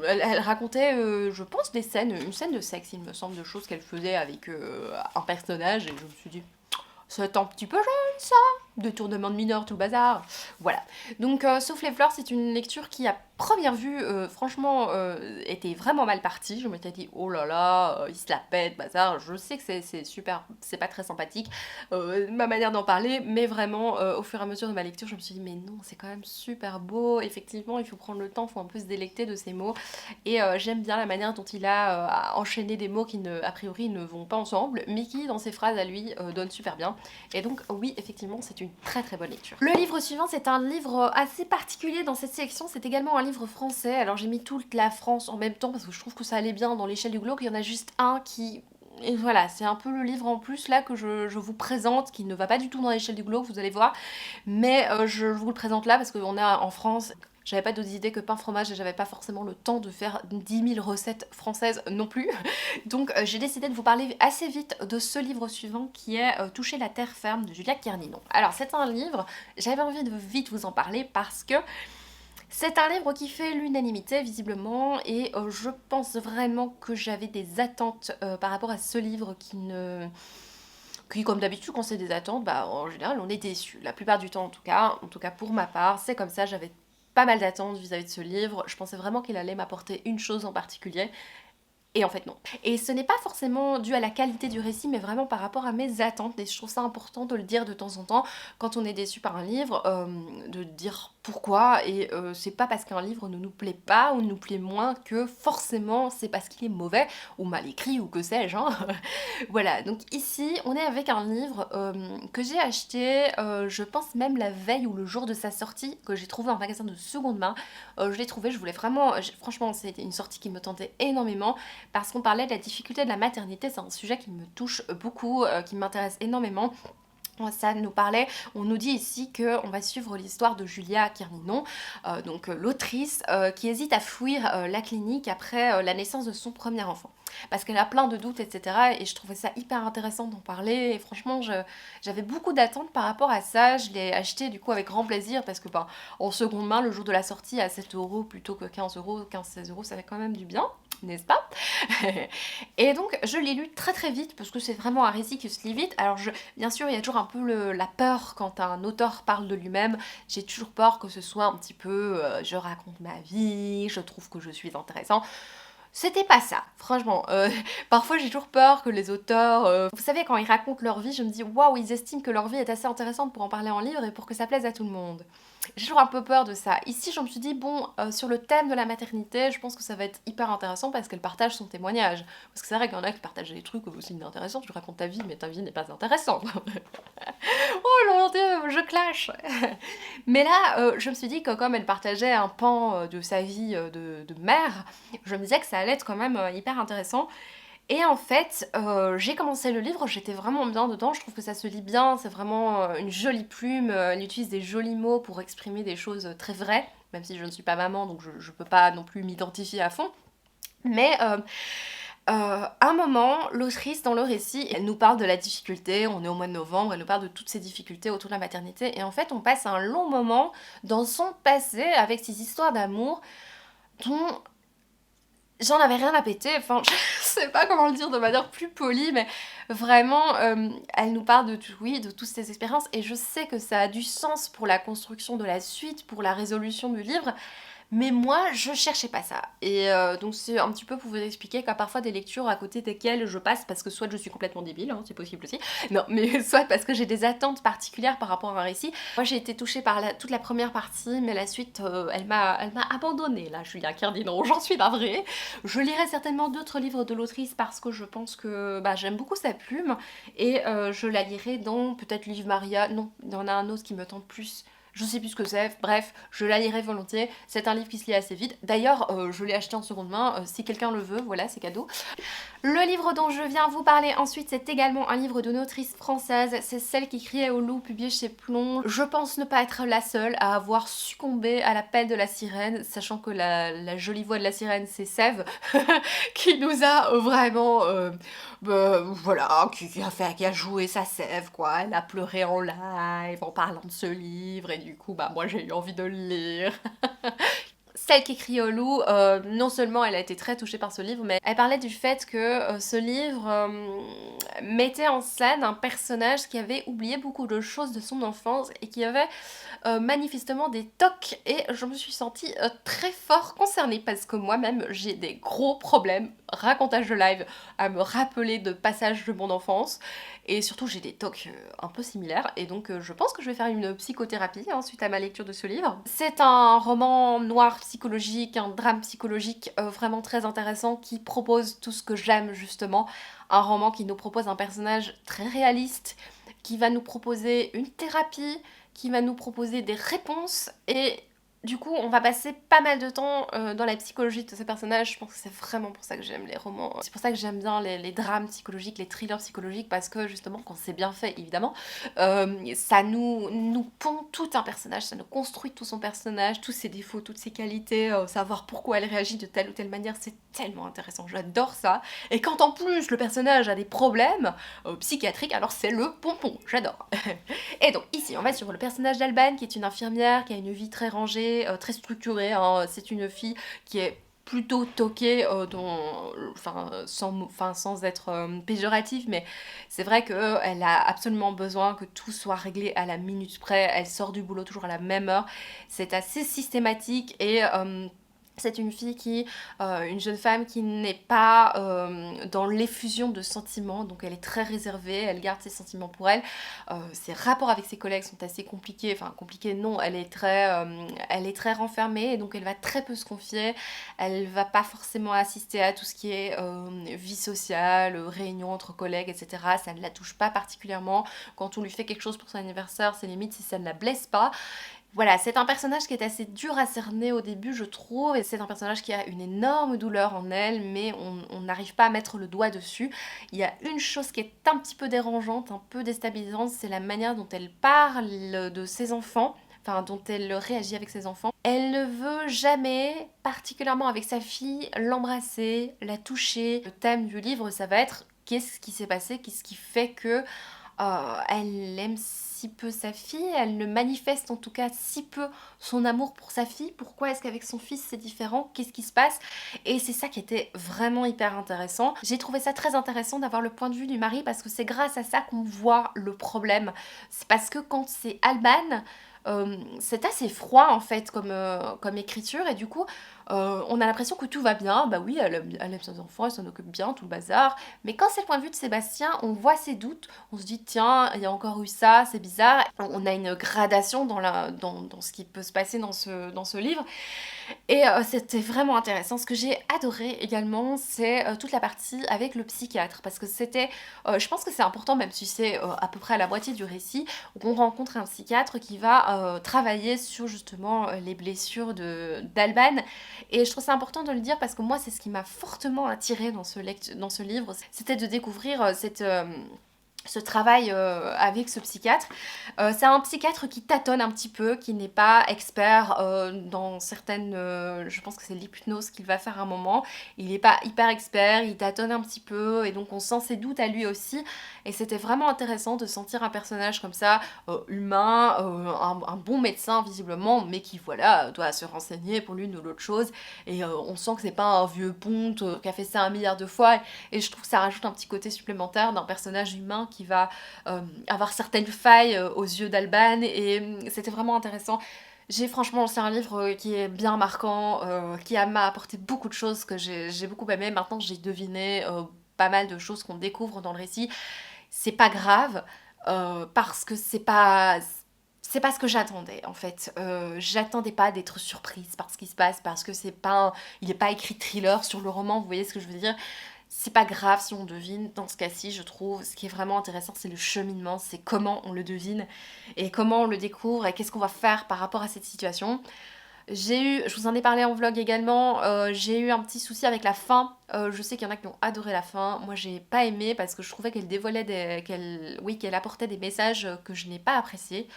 [SPEAKER 1] elle racontait, je pense, une scène de sexe, il me semble, de choses qu'elle faisait avec un personnage, et je me suis dit, c'est un petit peu jeune ça. détournement de mineurs, tout le bazar. Voilà. Donc, Sauf les fleurs, c'est une lecture qui, à première vue, franchement, était vraiment mal partie. Je m'étais dit, oh là là, il se la pète, bazar. Je sais que c'est super, c'est pas très sympathique, ma manière d'en parler, mais vraiment, au fur et à mesure de ma lecture, je me suis dit, mais non, c'est quand même super beau. Effectivement, il faut prendre le temps, il faut un peu se délecter de ces mots. Et j'aime bien la manière dont il a enchaîné des mots qui, a priori, ne vont pas ensemble, mais qui, dans ses phrases à lui, donnent super bien. Et donc, oui, effectivement, c'est une très très bonne lecture. Le livre suivant, c'est un livre assez particulier dans cette sélection. C'est également un livre français. Alors, j'ai mis toute la France en même temps parce que je trouve que ça allait bien dans l'échelle du globe. Il y en a juste un qui... Et voilà, c'est un peu le livre en plus là que je vous présente, qui ne va pas du tout dans l'échelle du globe, vous allez voir. Mais je vous le présente là parce qu'on est en France. J'avais pas d'autres idées que pain fromage et j'avais pas forcément le temps de faire 10 000 recettes françaises non plus. Donc j'ai décidé de vous parler assez vite de ce livre suivant qui est Toucher la terre ferme de Julia Kerninon. Alors c'est un livre, j'avais envie de vite vous en parler parce que c'est un livre qui fait l'unanimité visiblement et je pense vraiment que j'avais des attentes par rapport à ce livre qui, comme d'habitude, quand c'est des attentes, bah en général on est déçu. La plupart du temps en tout cas pour ma part, c'est comme ça, j'avais pas mal d'attentes vis-à-vis de ce livre. Je pensais vraiment qu'il allait m'apporter une chose en particulier. Et en fait non. Et ce n'est pas forcément dû à la qualité du récit, mais vraiment par rapport à mes attentes. Et je trouve ça important de le dire de temps en temps quand on est déçu par un livre, de dire pourquoi. Et c'est pas parce qu'un livre ne nous plaît pas ou nous plaît moins que forcément c'est parce qu'il est mauvais ou mal écrit ou que sais-je. Hein. Voilà, donc ici on est avec un livre que j'ai acheté, je pense même la veille ou le jour de sa sortie, que j'ai trouvé en magasin de seconde main. Je l'ai trouvé, je voulais vraiment, franchement c'était une sortie qui me tentait énormément parce qu'on parlait de la difficulté de la maternité, c'est un sujet qui me touche beaucoup, qui m'intéresse énormément. Ça nous parlait, on nous dit ici qu'on va suivre l'histoire de Julia Kerninon, donc l'autrice qui hésite à fuir la clinique après la naissance de son premier enfant. Parce qu'elle a plein de doutes, etc. Et je trouvais ça hyper intéressant d'en parler. Et franchement, j'avais beaucoup d'attentes par rapport à ça. Je l'ai acheté du coup avec grand plaisir parce que en seconde main, le jour de la sortie, à 7 € plutôt que 15 €, 15-16 €, ça fait quand même du bien, n'est-ce pas? Et donc je l'ai lu très très vite parce que c'est vraiment un récit qui se lit vite. Alors bien sûr il y a toujours un peu la peur quand un auteur parle de lui-même. J'ai toujours peur que ce soit un petit peu je raconte ma vie, je trouve que je suis intéressant. C'était pas ça, franchement. Parfois j'ai toujours peur que les auteurs, vous savez, quand ils racontent leur vie, je me dis waouh, ils estiment que leur vie est assez intéressante pour en parler en livre et pour que ça plaise à tout le monde. J'ai toujours un peu peur de ça. Ici, je me suis dit, bon, sur le thème de la maternité, je pense que ça va être hyper intéressant parce qu'elle partage son témoignage. Parce que c'est vrai qu'il y en a qui partagent des trucs aussi intéressants. Tu racontes ta vie, mais ta vie n'est pas intéressante. Oh mon dieu, je clash. Mais là, je me suis dit que comme elle partageait un pan de sa vie de mère, je me disais que ça allait être quand même hyper intéressant. Et en fait, j'ai commencé le livre, j'étais vraiment bien dedans, je trouve que ça se lit bien, c'est vraiment une jolie plume, elle utilise des jolis mots pour exprimer des choses très vraies, même si je ne suis pas maman, donc je peux pas non plus m'identifier à fond. Mais un moment, l'autrice dans le récit, elle nous parle de la difficulté, on est au mois de novembre, elle nous parle de toutes ces difficultés autour de la maternité, et en fait on passe un long moment dans son passé avec ces histoires d'amour dont j'en avais rien à péter, enfin je sais pas comment le dire de manière plus polie, mais vraiment elle nous parle de tout, oui, de toutes ces expériences et je sais que ça a du sens pour la construction de la suite, pour la résolution du livre, mais moi, je cherchais pas ça. Et donc c'est un petit peu pour vous expliquer qu'il y a parfois des lectures à côté desquelles je passe parce que soit je suis complètement débile, hein, c'est possible aussi, non, mais soit parce que j'ai des attentes particulières par rapport à un récit. Moi, j'ai été touchée par toute la première partie, mais la suite, elle m'a abandonnée, là, Julia Kerninon, j'en suis navrée. Je lirai certainement d'autres livres de l'autrice parce que je pense que j'aime beaucoup sa plume et je la lirai dans peut-être Livre Maria, non, il y en a un autre qui me tente plus. Je sais plus ce que c'est, bref, je la lirai volontiers. C'est un livre qui se lit assez vite. D'ailleurs, je l'ai acheté en seconde main. Si quelqu'un le veut, voilà, c'est cadeau. Le livre dont je viens vous parler ensuite, c'est également un livre d'une autrice française. C'est Celle qui criait au loup, publié chez Plomb. Je pense ne pas être la seule à avoir succombé à l'appel de la sirène, sachant que la jolie voix de la sirène, c'est Sève, qui nous a vraiment... voilà, qui a joué sa Sève, quoi. Elle a pleuré en live en parlant de ce livre, et du coup, moi j'ai eu envie de le lire. celle qui écrit au loup, non seulement elle a été très touchée par ce livre, mais elle parlait du fait que ce livre mettait en scène un personnage qui avait oublié beaucoup de choses de son enfance et qui avait manifestement des tocs, et je me suis sentie très fort concernée parce que moi-même j'ai des gros problèmes, racontage de live, à me rappeler de passages de mon enfance, et surtout j'ai des tocs un peu similaires, et donc je pense que je vais faire une psychothérapie hein, suite à ma lecture de ce livre. C'est un roman noir psychologique, un drame psychologique vraiment très intéressant qui propose tout ce que j'aime justement, un roman qui nous propose un personnage très réaliste, qui va nous proposer une thérapie, qui va nous proposer des réponses, et du coup on va passer pas mal de temps dans la psychologie de ce personnage. Je pense que c'est vraiment pour ça que j'aime les romans, c'est pour ça que j'aime bien les drames psychologiques, les thrillers psychologiques, parce que justement quand c'est bien fait évidemment, ça nous pond tout un personnage, ça nous construit tout son personnage, tous ses défauts, toutes ses qualités, savoir pourquoi elle réagit de telle ou telle manière, c'est tellement intéressant, j'adore ça. Et quand en plus le personnage a des problèmes psychiatriques, alors c'est le pompon, j'adore. Et donc ici on va sur le personnage d'Alban, qui est une infirmière, qui a une vie très rangée, très structurée, hein. C'est une fille qui est plutôt toquée, sans être péjorative, mais c'est vrai qu'elle a absolument besoin que tout soit réglé à la minute près, elle sort du boulot toujours à la même heure, c'est assez systématique, et c'est une fille une jeune femme qui n'est pas dans l'effusion de sentiments, donc elle est très réservée, elle garde ses sentiments pour elle. Ses rapports avec ses collègues sont assez compliqués, enfin compliqués non, elle est très renfermée, et donc elle va très peu se confier, elle va pas forcément assister à tout ce qui est vie sociale, réunions entre collègues, etc. Ça ne la touche pas particulièrement. Quand on lui fait quelque chose pour son anniversaire, c'est limite si ça ne la blesse pas. Voilà, c'est un personnage qui est assez dur à cerner au début, je trouve, et c'est un personnage qui a une énorme douleur en elle, mais on n'arrive pas à mettre le doigt dessus. Il y a une chose qui est un petit peu dérangeante, un peu déstabilisante, c'est la manière dont elle parle de ses enfants, enfin dont elle réagit avec ses enfants. Elle ne veut jamais, particulièrement avec sa fille, l'embrasser, la toucher. Le thème du livre, ça va être qu'est-ce qui s'est passé, qu'est-ce qui fait que elle aime si peu sa fille, elle ne manifeste en tout cas si peu son amour pour sa fille. Pourquoi est-ce qu'avec son fils c'est différent? Qu'est-ce qui se passe? Et c'est ça qui était vraiment hyper intéressant. J'ai trouvé ça très intéressant d'avoir le point de vue du mari, parce que c'est grâce à ça qu'on voit le problème. C'est parce que quand c'est Alban, c'est assez froid en fait comme écriture, et du coup on a l'impression que tout va bien, bah oui elle aime ses enfants, elle s'en occupe bien, tout le bazar, mais quand c'est le point de vue de Sébastien, on voit ses doutes, on se dit tiens il y a encore eu ça, c'est bizarre, on a une gradation dans ce qui peut se passer dans ce livre, et c'était vraiment intéressant. Ce que j'ai adoré également, c'est toute la partie avec le psychiatre, parce que je pense que c'est important, même si c'est à peu près à la moitié du récit, où on rencontre un psychiatre qui va travailler sur justement les blessures d'Alban. Et je trouve ça important de le dire, parce que moi c'est ce qui m'a fortement attirée dans ce livre, c'était de découvrir ce travail avec ce psychiatre. C'est un psychiatre qui tâtonne un petit peu, qui n'est pas expert dans certaines... je pense que c'est l'hypnose qu'il va faire à un moment. Il n'est pas hyper expert, il tâtonne un petit peu, et donc on sent ses doutes à lui aussi. Et c'était vraiment intéressant de sentir un personnage comme ça, humain, un bon médecin visiblement, mais qui voilà, doit se renseigner pour l'une ou l'autre chose. Et on sent que c'est pas un vieux ponte qui a fait ça 1 milliard de fois. Et je trouve que ça rajoute un petit côté supplémentaire d'un personnage humain qui va avoir certaines failles aux yeux d'Alban, et c'était vraiment intéressant. Franchement, c'est un livre qui est bien marquant, m'a apporté beaucoup de choses que j'ai beaucoup aimé. Maintenant, j'ai deviné pas mal de choses qu'on découvre dans le récit. C'est pas grave, parce que c'est pas ce que j'attendais en fait. J'attendais pas d'être surprise par ce qui se passe, parce que il est pas écrit thriller sur le roman, vous voyez ce que je veux dire. C'est pas grave si on devine, dans ce cas-ci, je trouve. Ce qui est vraiment intéressant, c'est le cheminement, c'est comment on le devine et comment on le découvre et qu'est-ce qu'on va faire par rapport à cette situation. Je vous en ai parlé en vlog également, j'ai eu un petit souci avec la fin. Je sais qu'il y en a qui ont adoré la fin. Moi, j'ai pas aimé parce que je trouvais qu'elle qu'elle apportait des messages que je n'ai pas appréciés.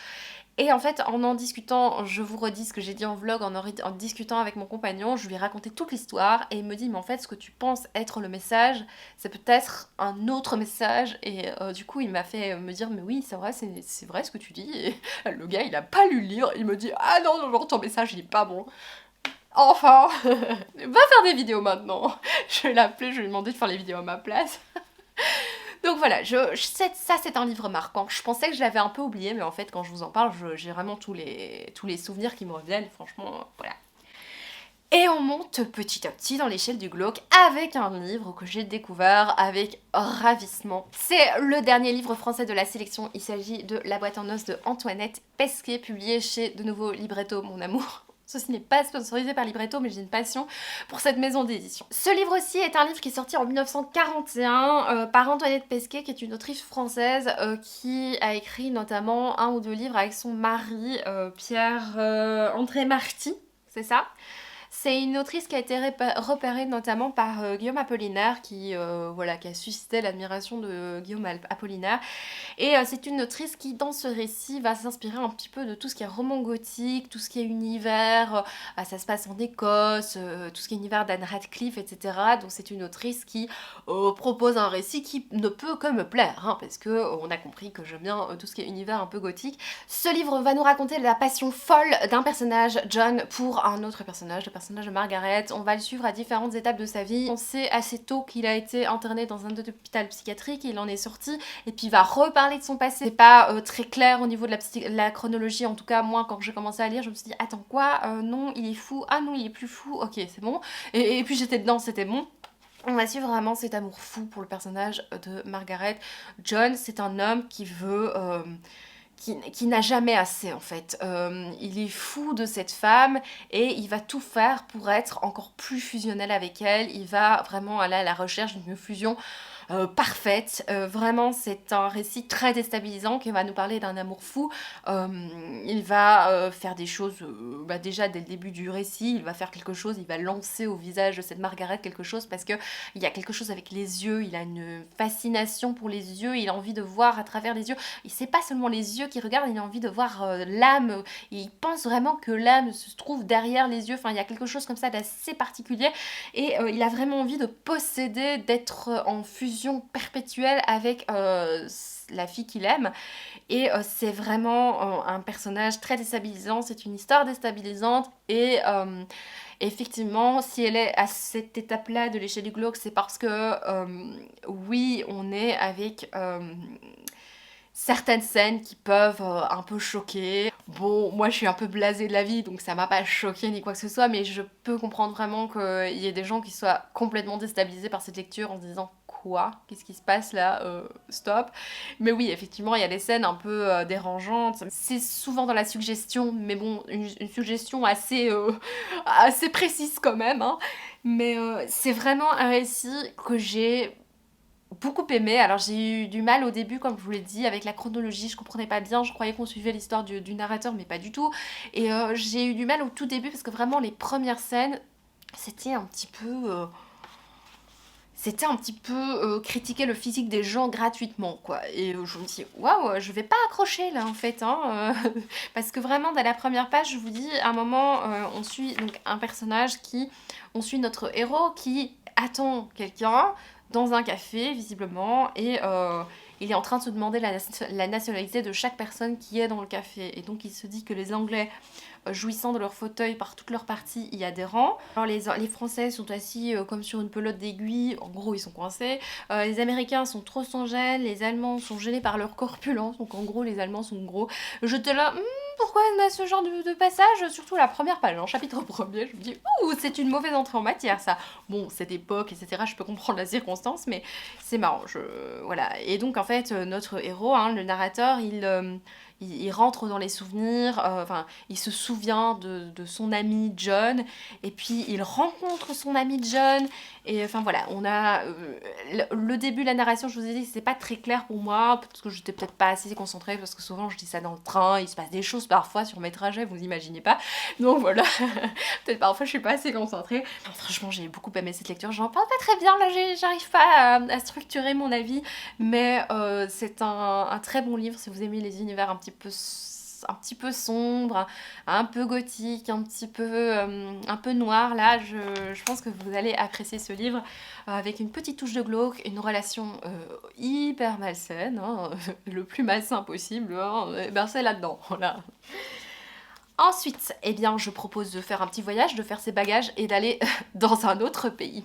[SPEAKER 1] Et en fait, en discutant, je vous redis ce que j'ai dit en vlog, en discutant avec mon compagnon, je lui ai raconté toute l'histoire, et il me dit mais en fait ce que tu penses être le message, c'est peut-être un autre message, et du coup il m'a fait me dire mais oui c'est vrai, c'est vrai ce que tu dis, et le gars il a pas lu le livre, il me dit ah non, non, ton message il est pas bon. Enfin, va faire des vidéos maintenant. Je vais l'appeler, je vais lui demander de faire les vidéos à ma place. Donc voilà, ça c'est un livre marquant. Je pensais que je l'avais un peu oublié, mais en fait quand je vous en parle, j'ai vraiment tous les souvenirs qui me reviennent, franchement, voilà. Et on monte petit à petit dans l'échelle du glauque avec un livre que j'ai découvert avec ravissement. C'est le dernier livre français de la sélection, il s'agit de La boîte en os de Antoinette Pesquet, publié chez de nouveau Libretto, mon amour. Ceci n'est pas sponsorisé par Libretto, mais j'ai une passion pour cette maison d'édition. Ce livre aussi est un livre qui est sorti en 1941 par Antoinette Pesquet, qui est une autrice française qui a écrit notamment un ou deux livres avec son mari Pierre-André Marty, c'est ça ? C'est une autrice qui a été repérée notamment par Guillaume Apollinaire, voilà, qui a suscité l'admiration de Guillaume Apollinaire. Et c'est une autrice qui, dans ce récit, va s'inspirer un petit peu de tout ce qui est roman gothique, tout ce qui est univers, ça se passe en Écosse, tout ce qui est univers d'Anne Radcliffe, etc. Donc c'est une autrice qui propose un récit qui ne peut que me plaire, hein, parce que on a compris que j'aime bien tout ce qui est univers un peu gothique. Ce livre va nous raconter la passion folle d'un personnage, John, pour un autre personnage, le personnage de Margaret. On va le suivre à différentes étapes de sa vie. On sait assez tôt qu'il a été interné dans un hôpital psychiatrique, il en est sorti, et puis il va reparler de son passé. C'est pas très clair au niveau de la chronologie, en tout cas moi quand j'ai commencé à lire, je me suis dit attends quoi, non il est fou, ah non il est plus fou, ok c'est bon, et puis j'étais dedans, c'était bon. On va suivre vraiment cet amour fou pour le personnage de Margaret. John, c'est un homme qui veut... qui n'a jamais assez en fait. Il est fou de cette femme et il va tout faire pour être encore plus fusionnel avec elle. Il va vraiment aller à la recherche d'une fusion parfaite. Vraiment, c'est un récit très déstabilisant qui va nous parler d'un amour fou. Il va faire des choses, déjà dès le début du récit, il va faire quelque chose, il va lancer au visage de cette Margaret quelque chose parce que il y a quelque chose avec les yeux, il a une fascination pour les yeux, il a envie de voir à travers les yeux. C'est pas seulement les yeux qui regardent, il a envie de voir l'âme. Il pense vraiment que l'âme se trouve derrière les yeux. Enfin, il y a quelque chose comme ça d'assez particulier et il a vraiment envie de posséder, d'être en fusion perpétuelle avec la fille qu'il aime. Et c'est vraiment un personnage très déstabilisant, c'est une histoire déstabilisante et effectivement, si elle est à cette étape-là de l'échelle du glauque, c'est parce que oui, on est avec certaines scènes qui peuvent un peu choquer. Bon, moi je suis un peu blasée de la vie, donc ça m'a pas choquée ni quoi que ce soit, mais je peux comprendre vraiment qu'il y ait des gens qui soient complètement déstabilisés par cette lecture en se disant quoi ? Qu'est-ce qui se passe là ? Stop. Mais oui, effectivement, il y a des scènes un peu dérangeantes. C'est souvent dans la suggestion, mais bon, une suggestion assez précise quand même, hein. Mais c'est vraiment un récit que j'ai beaucoup aimé. Alors j'ai eu du mal au début, comme je vous l'ai dit, avec la chronologie, je comprenais pas bien, je croyais qu'on suivait l'histoire du narrateur, mais pas du tout. Et j'ai eu du mal au tout début, parce que vraiment les premières scènes, c'était un petit peu... critiquer le physique des gens gratuitement, quoi. Et je me dis, waouh, je vais pas accrocher là en fait, hein, parce que vraiment, dans la première page, je vous dis, à un moment, on suit donc un personnage on suit notre héros qui attend quelqu'un dans un café, visiblement, et il est en train de se demander la nationalité de chaque personne qui est dans le café. Et donc, il se dit que les Anglais, jouissant de leur fauteuil par toutes leurs parties, y adhérent. Alors les Français sont assis comme sur une pelote d'aiguille, en gros ils sont coincés. Les Américains sont trop sans gêne, les Allemands sont gênés par leur corpulence, donc en gros les Allemands sont gros. J'étais là, pourquoi on a ce genre de passage, surtout la première page, en chapitre premier, je me dis, ouh, c'est une mauvaise entrée en matière ça. Bon, cette époque, etc., je peux comprendre la circonstance, mais c'est marrant, voilà. Et donc en fait, notre héros, hein, le narrateur, il rentre dans les souvenirs, il se souvient de son ami John, et puis il rencontre son ami John, et enfin voilà, on a le début de la narration, je vous ai dit, c'est pas très clair pour moi, parce que j'étais peut-être pas assez concentrée, parce que souvent je dis ça dans le train, il se passe des choses parfois sur mes trajets, vous imaginez pas, donc voilà, peut-être parfois je suis pas assez concentrée. Franchement, j'ai beaucoup aimé cette lecture, j'en parle pas très bien, là j'arrive pas à structurer mon avis, mais c'est un très bon livre si vous aimez les univers un petit peu sombre, un peu gothique, un peu noir. Là, je pense que vous allez apprécier ce livre avec une petite touche de glauque, une relation hyper malsaine, hein, le plus malsain possible, hein, ben c'est là-dedans, voilà. Ensuite, eh bien, je propose de faire un petit voyage, de faire ses bagages et d'aller dans un autre pays.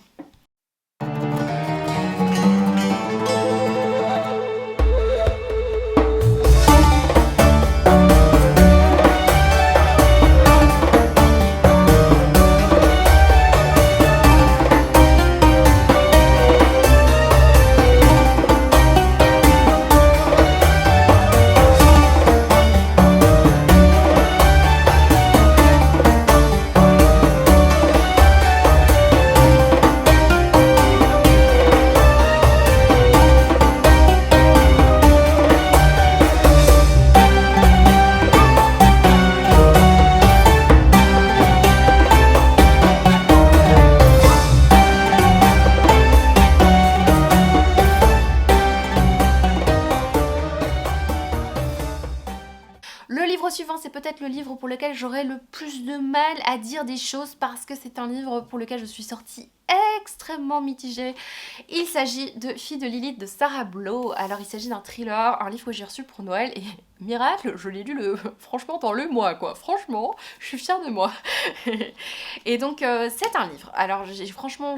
[SPEAKER 1] Le livre suivant, c'est peut-être le livre pour lequel j'aurais le plus de mal à dire des choses parce que c'est un livre pour lequel je suis sortie extrêmement mitigée. Il s'agit de Fille de Lilith de Sarah Blow. Alors il s'agit d'un thriller, un livre que j'ai reçu pour Noël et miracle, je l'ai lu franchement dans le mois quoi. Franchement, je suis fière de moi. Et donc c'est un livre. Alors franchement,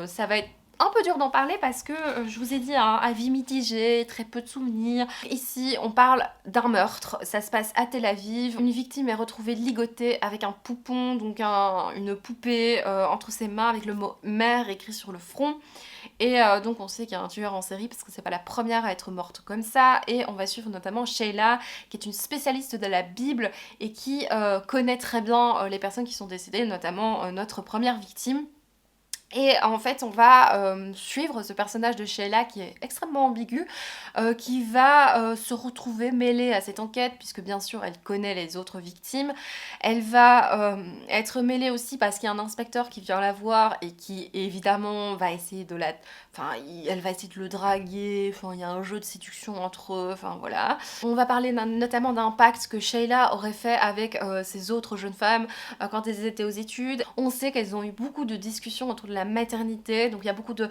[SPEAKER 1] ça va être un peu dur d'en parler parce que je vous ai dit, hein, avis mitigé, très peu de souvenirs. Ici, on parle d'un meurtre. Ça se passe à Tel Aviv. Une victime est retrouvée ligotée avec un poupon, donc une poupée entre ses mains avec le mot mère écrit sur le front. Et donc on sait qu'il y a un tueur en série parce que c'est pas la première à être morte comme ça. Et on va suivre notamment Sheila, qui est une spécialiste de la Bible et qui connaît très bien les personnes qui sont décédées, notamment notre première victime. Et en fait, on va suivre ce personnage de Sheila qui est extrêmement ambigu, qui va se retrouver mêlée à cette enquête, puisque bien sûr, elle connaît les autres victimes. Elle va être mêlée aussi parce qu'il y a un inspecteur qui vient la voir et qui, évidemment, va essayer de la... Enfin, elle va essayer de le draguer, enfin, il y a un jeu de séduction entre eux, enfin, voilà. On va parler notamment d'un pacte que Sheila aurait fait avec ces autres jeunes femmes quand elles étaient aux études. On sait qu'elles ont eu beaucoup de discussions autour de la maternité, donc il y a beaucoup de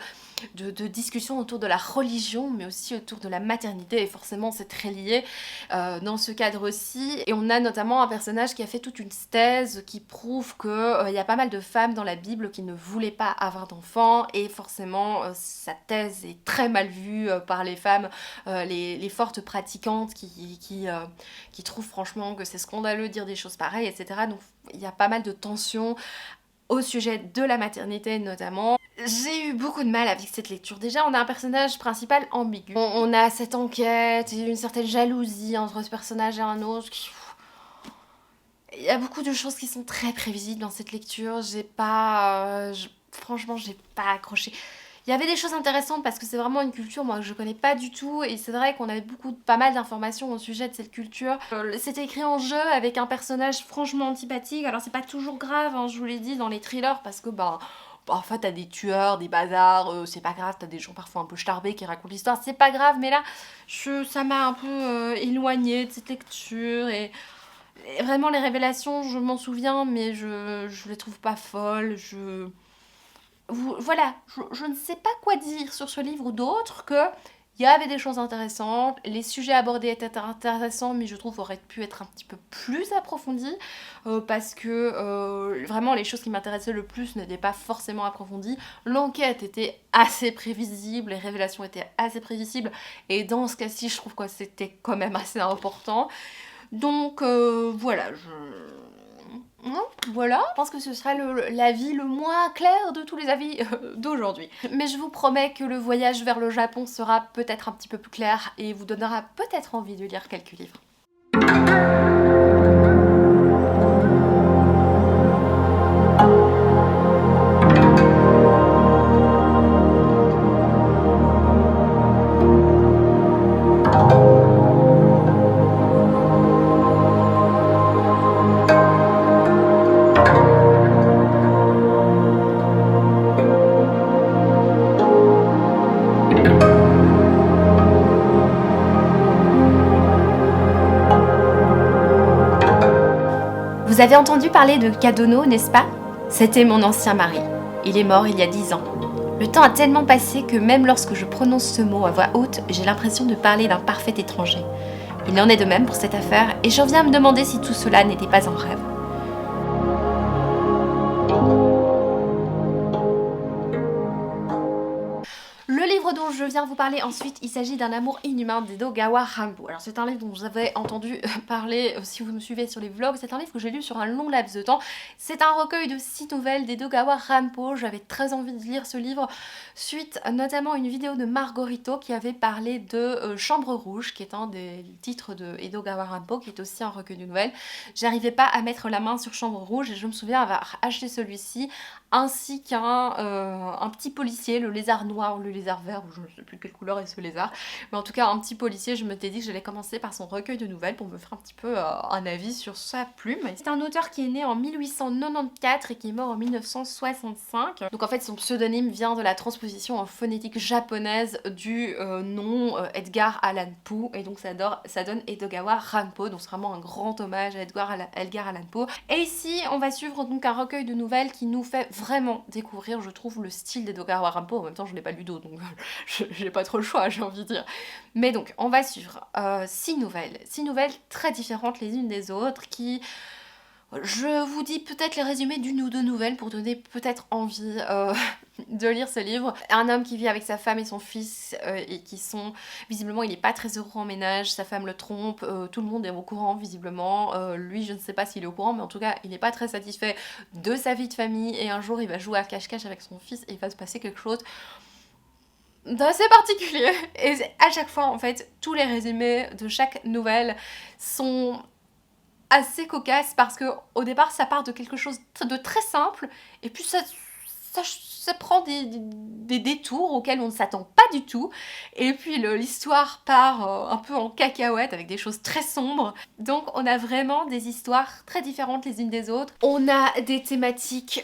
[SPEAKER 1] discussions autour de la religion, mais aussi autour de la maternité, et forcément c'est très lié dans ce cadre aussi. Et on a notamment un personnage qui a fait toute une thèse qui prouve qu'il y a pas mal de femmes dans la Bible qui ne voulaient pas avoir d'enfants, et forcément sa thèse est très mal vue par les femmes, les fortes pratiquantes qui trouvent franchement que c'est scandaleux de dire des choses pareilles, etc. Donc il y a pas mal de tensions au sujet de la maternité notamment. J'ai eu beaucoup de mal avec cette lecture. Déjà, on a un personnage principal ambigu. On a cette enquête et une certaine jalousie entre ce personnage et un autre. Il y a beaucoup de choses qui sont très prévisibles dans cette lecture. Franchement, j'ai pas accroché. Il y avait des choses intéressantes parce que c'est vraiment une culture moi que je connais pas du tout, et c'est vrai qu'on avait pas mal d'informations au sujet de cette culture. C'était écrit en jeu avec un personnage franchement antipathique. Alors c'est pas toujours grave, hein, je vous l'ai dit, dans les thrillers, parce que parfois t'as des tueurs, des bazars, c'est pas grave, t'as des gens parfois un peu starbés qui racontent l'histoire, c'est pas grave, mais là ça m'a un peu éloignée de cette lecture. Et vraiment les révélations, je m'en souviens, mais je les trouve pas folles. Voilà, je ne sais pas quoi dire sur ce livre ou d'autres, que il y avait des choses intéressantes, les sujets abordés étaient intéressants, mais je trouve auraient pu être un petit peu plus approfondis, parce que vraiment les choses qui m'intéressaient le plus n'étaient pas forcément approfondies. L'enquête était assez prévisible, les révélations étaient assez prévisibles, et dans ce cas-ci, je trouve que c'était quand même assez important. Donc voilà, voilà, je pense que ce sera l'avis le moins clair de tous les avis d'aujourd'hui. Mais je vous promets que le voyage vers le Japon sera peut-être un petit peu plus clair et vous donnera peut-être envie de lire quelques livres. Vous avez entendu parler de Kadono, n'est-ce pas? C'était mon ancien mari. Il est mort il y a 10 ans. Le temps a tellement passé que même lorsque je prononce ce mot à voix haute, j'ai l'impression de parler d'un parfait étranger. Il en est de même pour cette affaire, et j'en viens à me demander si tout cela n'était pas un rêve. Le livre dont je viens vous parler ensuite, il s'agit d'un amour inhumain d'Edogawa Rampo. Alors c'est un livre dont vous avez entendu parler si vous me suivez sur les vlogs, c'est un livre que j'ai lu sur un long laps de temps. C'est un recueil de 6 nouvelles d'Edogawa Rampo. J'avais très envie de lire ce livre suite notamment à une vidéo de Margorito qui avait parlé de Chambre Rouge, qui est un des titres de Edogawa Rampo, qui est aussi un recueil de nouvelles. J'arrivais pas à mettre la main sur Chambre Rouge et je me souviens avoir acheté celui-ci ainsi qu'un petit policier, le lézard noir ou le lézard vert, ou je ne sais plus quelle couleur est ce lézard, mais en tout cas un petit policier. Je m'étais dit que j'allais commencer par son recueil de nouvelles pour me faire un petit peu un avis sur sa plume. C'est un auteur qui est né en 1894 et qui est mort en 1965. Donc en fait son pseudonyme vient de la transposition en phonétique japonaise du nom Edgar Allan Poe, et donc ça donne Edogawa Rampo, donc c'est vraiment un grand hommage à Edgar Allan Poe. Et ici on va suivre donc un recueil de nouvelles qui nous fait vraiment découvrir, je trouve, le style d'Edogawa Rampo. En même temps je n'ai pas lu d'autres, donc j'ai pas trop le choix, j'ai envie de dire. Mais donc on va suivre 6 nouvelles très différentes les unes des autres, qui... Je vous dis peut-être les résumés d'une ou deux nouvelles pour donner peut-être envie de lire ce livre. Un homme qui vit avec sa femme et son fils et qui sont... Visiblement, il n'est pas très heureux en ménage, sa femme le trompe, tout le monde est au courant visiblement. Lui, je ne sais pas s'il est au courant, mais en tout cas, il n'est pas très satisfait de sa vie de famille. Et un jour, il va jouer à cache-cache avec son fils et il va se passer quelque chose d'assez particulier. Et à chaque fois, en fait, tous les résumés de chaque nouvelle sont assez cocasse parce que au départ ça part de quelque chose de très simple et puis ça prend des détours auxquels on ne s'attend pas du tout, et puis l'histoire part un peu en cacahuète avec des choses très sombres. Donc on a vraiment des histoires très différentes les unes des autres. On a des thématiques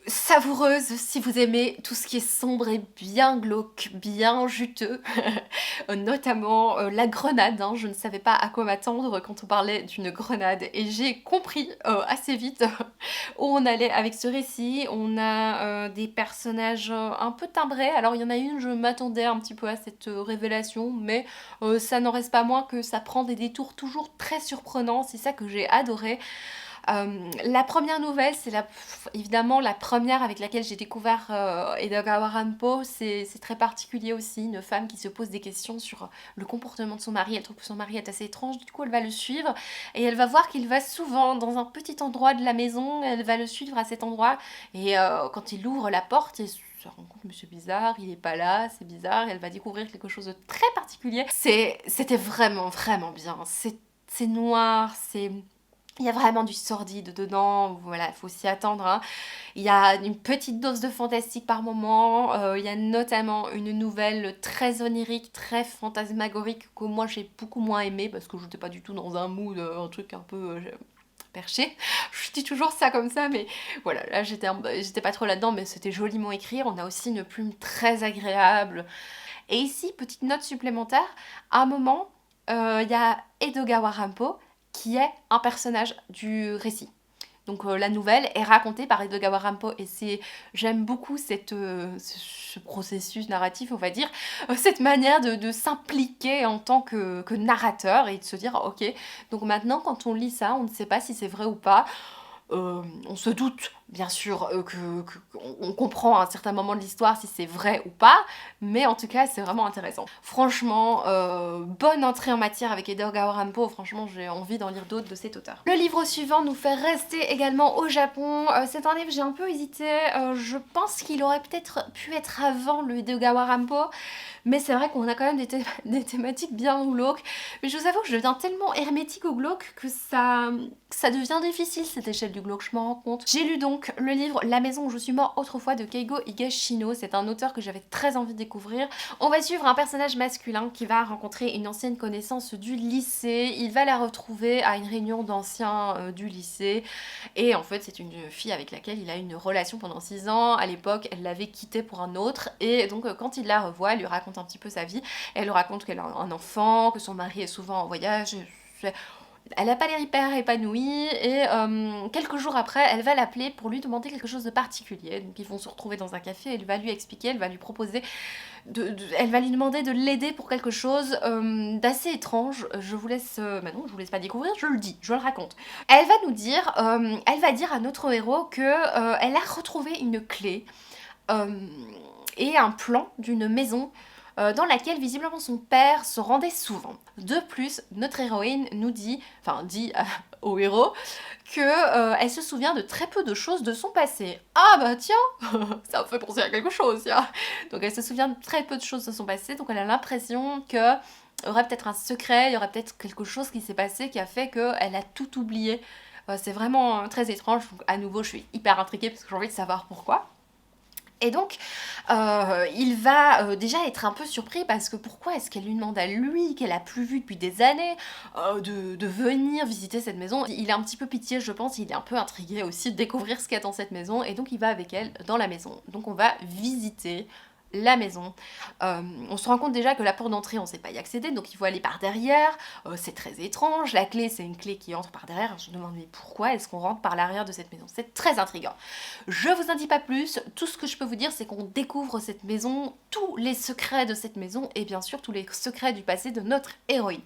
[SPEAKER 1] savoureuse si vous aimez tout ce qui est sombre et bien glauque, bien juteux, notamment la grenade, hein. Je ne savais pas à quoi m'attendre quand on parlait d'une grenade et j'ai compris assez vite où on allait avec ce récit. On a des personnages un peu timbrés. Alors il y en a une, je m'attendais un petit peu à cette révélation, mais ça n'en reste pas moins que ça prend des détours toujours très surprenants, c'est ça que j'ai adoré. La première nouvelle, c'est évidemment la première avec laquelle j'ai découvert Edogawa Rampo. C'est très particulier aussi, une femme qui se pose des questions sur le comportement de son mari. Elle trouve que son mari est assez étrange, du coup elle va le suivre et elle va voir qu'il va souvent dans un petit endroit de la maison. Elle va le suivre à cet endroit et quand il ouvre la porte, il se rend compte, mais c'est bizarre, il est pas là, c'est bizarre. Elle va découvrir quelque chose de très particulier. C'était vraiment bien. C'est noir, il y a vraiment du sordide dedans, voilà, il faut s'y attendre, hein. Il y a une petite dose de fantastique par moment, il y a notamment une nouvelle très onirique, très fantasmagorique que moi j'ai beaucoup moins aimé parce que je n'étais pas du tout dans un mood, un truc un peu perché. Je dis toujours ça comme ça, mais voilà, là j'étais pas trop là-dedans, mais c'était joliment écrit. On a aussi une plume très agréable. Et ici, petite note supplémentaire, à un moment, il y a Edogawa Rampo qui est un personnage du récit. Donc la nouvelle est racontée par Edogawa Rampo et j'aime beaucoup ce processus narratif, on va dire, cette manière de s'impliquer en tant que narrateur et de se dire ok, donc maintenant quand on lit ça, on ne sait pas si c'est vrai ou pas. On se doute bien sûr qu'on comprend à un certain moment de l'histoire si c'est vrai ou pas, mais en tout cas c'est vraiment intéressant. Franchement, bonne entrée en matière avec Edogawa Rampo, franchement j'ai envie d'en lire d'autres de cet auteur. Le livre suivant nous fait rester également au Japon. C'est un livre, j'ai un peu hésité, je pense qu'il aurait peut-être pu être avant le Edogawa Rampo, mais c'est vrai qu'on a quand même des thématiques bien glauques. Mais je vous avoue que je deviens tellement hermétique au glauque que ça devient difficile cette échelle du glauque, je m'en rends compte. J'ai lu donc le livre La maison où je suis mort autrefois de Keigo Higashino. C'est un auteur que j'avais très envie de découvrir. On va suivre un personnage masculin qui va rencontrer une ancienne connaissance du lycée. Il va la retrouver à une réunion d'anciens du lycée. Et en fait c'est une fille avec laquelle il a une relation pendant 6 ans. À l'époque elle l'avait quitté pour un autre. Et donc quand il la revoit, elle lui raconte un petit peu sa vie. Elle lui raconte qu'elle a un enfant, que son mari est souvent en voyage. elle a pas l'air hyper épanouie et quelques jours après, elle va l'appeler pour lui demander quelque chose de particulier. Donc ils vont se retrouver dans un café, elle va lui expliquer, elle va lui proposer, elle va lui demander de l'aider pour quelque chose d'assez étrange. Je vous laisse, bah non, je vous laisse pas découvrir, je le dis, je le raconte. Elle va nous dire, elle va dire à notre héros que elle a retrouvé une clé et un plan d'une maison dans laquelle visiblement son père se rendait souvent. De plus, notre héroïne nous dit, enfin dit au héros, que elle se souvient de très peu de choses de son passé. Ah bah tiens, ça me fait penser à quelque chose, tiens. Donc elle se souvient de très peu de choses de son passé, donc elle a l'impression que il y aurait peut-être un secret, il y aurait peut-être quelque chose qui s'est passé qui a fait qu'elle a tout oublié. C'est vraiment très étrange, donc à nouveau je suis hyper intriguée parce que j'ai envie de savoir pourquoi. Et donc, il va déjà être un peu surpris parce que pourquoi est-ce qu'elle lui demande à lui, qu'elle a plus vu depuis des années, de venir visiter cette maison. Il a un petit peu pitié, je pense, il est un peu intrigué aussi de découvrir ce qu'il y a dans cette maison, et donc il va avec elle dans la maison. Donc on va visiter la maison. On se rend compte déjà que la porte d'entrée, on ne sait pas y accéder, donc il faut aller par derrière. C'est très étrange. La clé, c'est une clé qui entre par derrière. Je me demande, mais pourquoi est-ce qu'on rentre par l'arrière de cette maison? C'est très intriguant. Je vous en dis pas plus. Tout ce que je peux vous dire, c'est qu'on découvre cette maison, tous les secrets de cette maison, et bien sûr tous les secrets du passé de notre héroïne.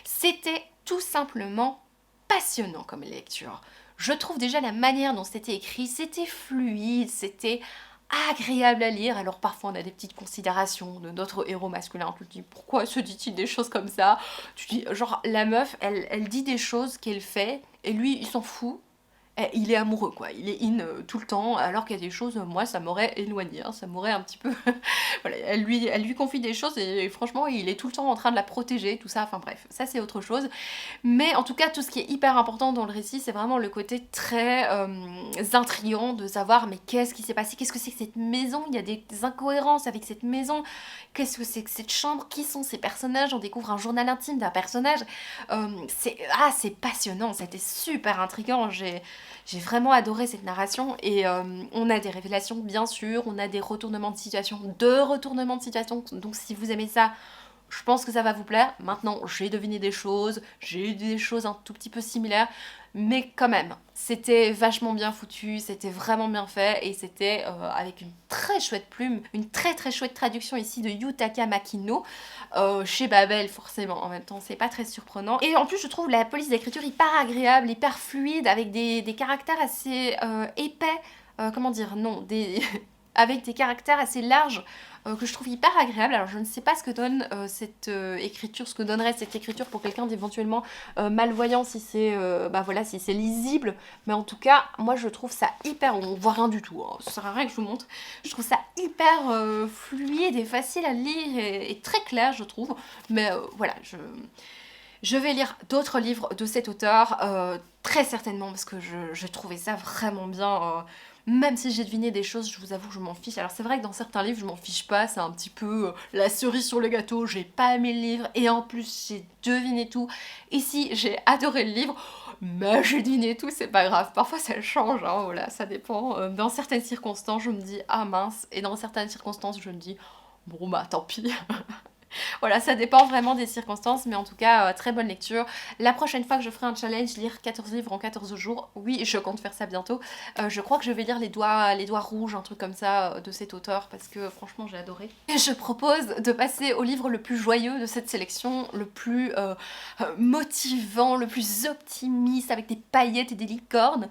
[SPEAKER 1] C'était tout simplement passionnant comme lecture. Je trouve déjà la manière dont c'était écrit, c'était fluide, c'était agréable à lire. Alors parfois on a des petites considérations de notre héros masculin, tu te dis pourquoi se dit-il des choses comme ça, tu te dis genre la meuf elle dit des choses qu'elle fait et lui il s'en fout. Il est amoureux quoi, il est in tout le temps, alors qu'il y a des choses, moi ça m'aurait éloigné, hein, ça m'aurait un petit peu... voilà, elle lui confie des choses et franchement il est tout le temps en train de la protéger, tout ça, enfin bref, ça c'est autre chose. Mais en tout cas, tout ce qui est hyper important dans le récit, c'est vraiment le côté très intriguant de savoir mais qu'est-ce qui s'est passé, qu'est-ce que c'est que cette maison, il y a des incohérences avec cette maison, qu'est-ce que c'est que cette chambre, qui sont ces personnages, on découvre un journal intime d'un personnage, c'est passionnant, c'était super intriguant, j'ai vraiment adoré cette narration et on a des révélations bien sûr, on a des retournements de situation, donc si vous aimez ça, je pense que ça va vous plaire. Maintenant, j'ai deviné des choses, j'ai eu des choses un tout petit peu similaires, mais quand même, c'était vachement bien foutu, c'était vraiment bien fait, et c'était avec une très chouette plume, une très très chouette traduction ici de Yutaka Makino, chez Babel forcément, en même temps c'est pas très surprenant. Et en plus je trouve la police d'écriture hyper agréable, hyper fluide, avec des caractères assez épais, comment dire, non, avec des caractères assez larges, que je trouve hyper agréable. Alors je ne sais pas ce que donne cette écriture, ce que donnerait cette écriture pour quelqu'un d'éventuellement malvoyant, si c'est voilà, si c'est lisible, mais en tout cas moi je trouve ça hyper, on voit rien du tout, hein. Ça sert à rien que je vous montre, je trouve ça hyper fluide et facile à lire et très clair je trouve, mais voilà, je vais lire d'autres livres de cet auteur, très certainement, parce que je trouvais ça vraiment bien. Même si j'ai deviné des choses, je vous avoue que je m'en fiche. Alors c'est vrai que dans certains livres, je m'en fiche pas, c'est un petit peu la cerise sur le gâteau, j'ai pas aimé le livre, et en plus j'ai deviné tout. Ici, j'ai adoré le livre, mais j'ai deviné tout, c'est pas grave. Parfois ça change, hein, voilà, ça dépend. Dans certaines circonstances, je me dis, ah mince, et dans certaines circonstances, je me dis, bon bah tant pis. Voilà, ça dépend vraiment des circonstances, mais en tout cas, très bonne lecture. La prochaine fois que je ferai un challenge, lire 14 livres en 14 jours, oui, je compte faire ça bientôt. Je crois que je vais lire Les Doigts rouges, un truc comme ça, de cet auteur, parce que franchement, j'ai adoré. Et je propose de passer au livre le plus joyeux de cette sélection, le plus motivant, le plus optimiste, avec des paillettes et des licornes.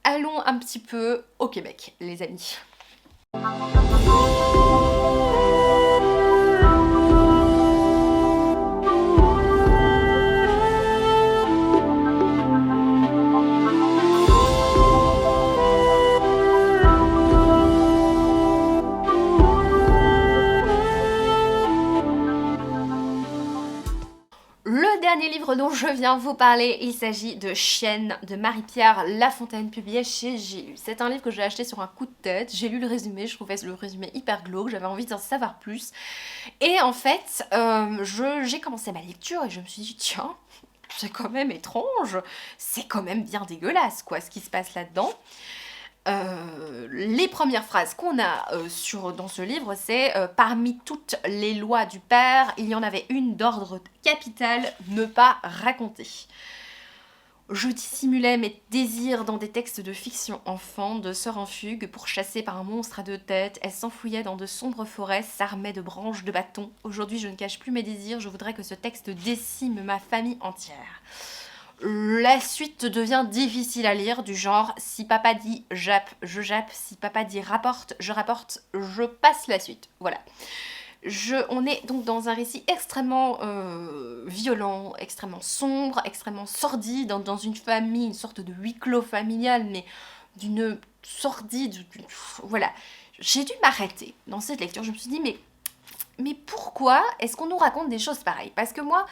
[SPEAKER 1] Allons un petit peu au Québec, les amis. Le dernier livre dont je viens vous parler, il s'agit de Chienne de Marie-Pierre Lafontaine, publié chez J'ai lu. C'est un livre que j'ai acheté sur un coup de tête, j'ai lu le résumé, je trouvais le résumé hyper glauque, j'avais envie d'en savoir plus. Et en fait, j'ai commencé ma lecture et je me suis dit, tiens, c'est quand même étrange, c'est quand même bien dégueulasse quoi, ce qui se passe là-dedans. Les premières phrases qu'on a dans ce livre, c'est parmi toutes les lois du père, il y en avait une d'ordre capital, ne pas raconter. Je dissimulais mes désirs dans des textes de fiction enfant, de sœurs en fugue, pourchassées par un monstre à deux têtes. Elles s'enfouillaient dans de sombres forêts, s'armaient de branches de bâtons. Aujourd'hui, je ne cache plus mes désirs, je voudrais que ce texte décime ma famille entière. La suite devient difficile à lire, du genre si papa dit jappe, je jappe, si papa dit rapporte, je passe la suite. Voilà. On est donc dans un récit extrêmement violent, extrêmement sombre, extrêmement sordide, dans une famille, une sorte de huis clos familial, mais d'une sordide. Voilà. J'ai dû m'arrêter dans cette lecture. Je me suis dit, mais pourquoi est-ce qu'on nous raconte des choses pareilles? Parce que moi,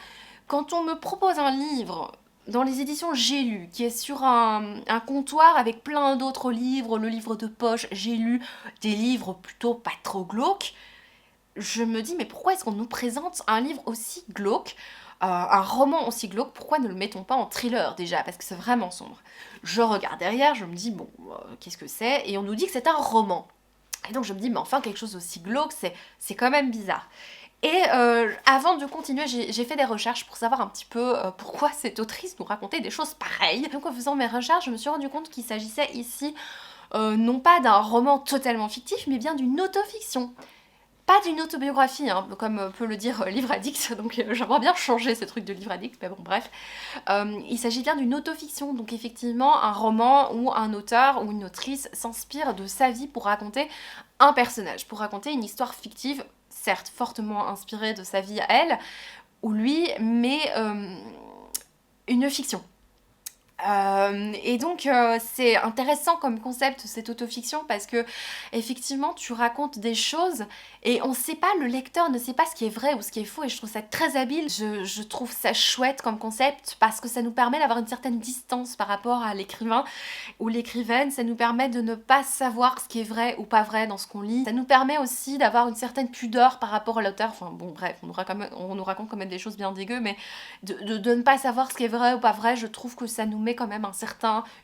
[SPEAKER 1] quand on me propose un livre dans les éditions J'ai lu, qui est sur un comptoir avec plein d'autres livres, le livre de poche, j'ai lu des livres plutôt pas trop glauques, je me dis, mais pourquoi est-ce qu'on nous présente un livre aussi glauque, un roman aussi glauque, pourquoi ne le mettons pas en thriller déjà, parce que c'est vraiment sombre. Je regarde derrière, je me dis, bon, qu'est-ce que c'est? Et on nous dit que c'est un roman. Et donc je me dis, mais enfin, quelque chose aussi glauque, c'est quand même bizarre. Et avant de continuer, j'ai fait des recherches pour savoir un petit peu pourquoi cette autrice nous racontait des choses pareilles. Donc en faisant mes recherches, je me suis rendu compte qu'il s'agissait ici non pas d'un roman totalement fictif, mais bien d'une autofiction. Pas d'une autobiographie, hein, comme peut le dire Livre Addict, donc j'aimerais bien changer ce truc de Livre Addict, mais bon bref. Il s'agit bien d'une autofiction, donc effectivement un roman où un auteur ou une autrice s'inspire de sa vie pour raconter un personnage, pour raconter une histoire fictive, certes fortement inspirée de sa vie à elle, ou lui, mais une fiction. Et donc c'est intéressant comme concept cette autofiction parce que effectivement tu racontes des choses et on sait pas, le lecteur ne sait pas ce qui est vrai ou ce qui est faux et je trouve ça très habile, je trouve ça chouette comme concept parce que ça nous permet d'avoir une certaine distance par rapport à l'écrivain ou l'écrivaine, ça nous permet de ne pas savoir ce qui est vrai ou pas vrai dans ce qu'on lit, ça nous permet aussi d'avoir une certaine pudeur par rapport à l'auteur, enfin bon bref, on nous raconte quand même des choses bien dégueu mais de ne pas savoir ce qui est vrai ou pas vrai, je trouve que ça nous met quand même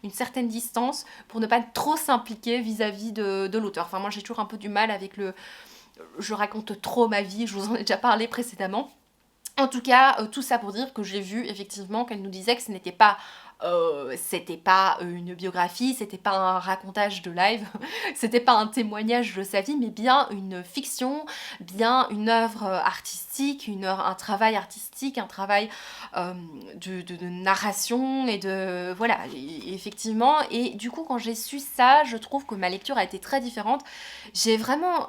[SPEAKER 1] une certaine distance pour ne pas trop s'impliquer vis-à-vis de l'auteur. Enfin moi j'ai toujours un peu du mal avec je raconte trop ma vie, je vous en ai déjà parlé précédemment. En tout cas, tout ça pour dire que j'ai vu effectivement qu'elle nous disait que c'était pas une biographie, c'était pas un racontage de live, c'était pas un témoignage de sa vie, mais bien une fiction, bien une œuvre artistique, un travail artistique, un travail de narration et de... Voilà, effectivement. Et du coup, quand j'ai su ça, je trouve que ma lecture a été très différente. J'ai vraiment...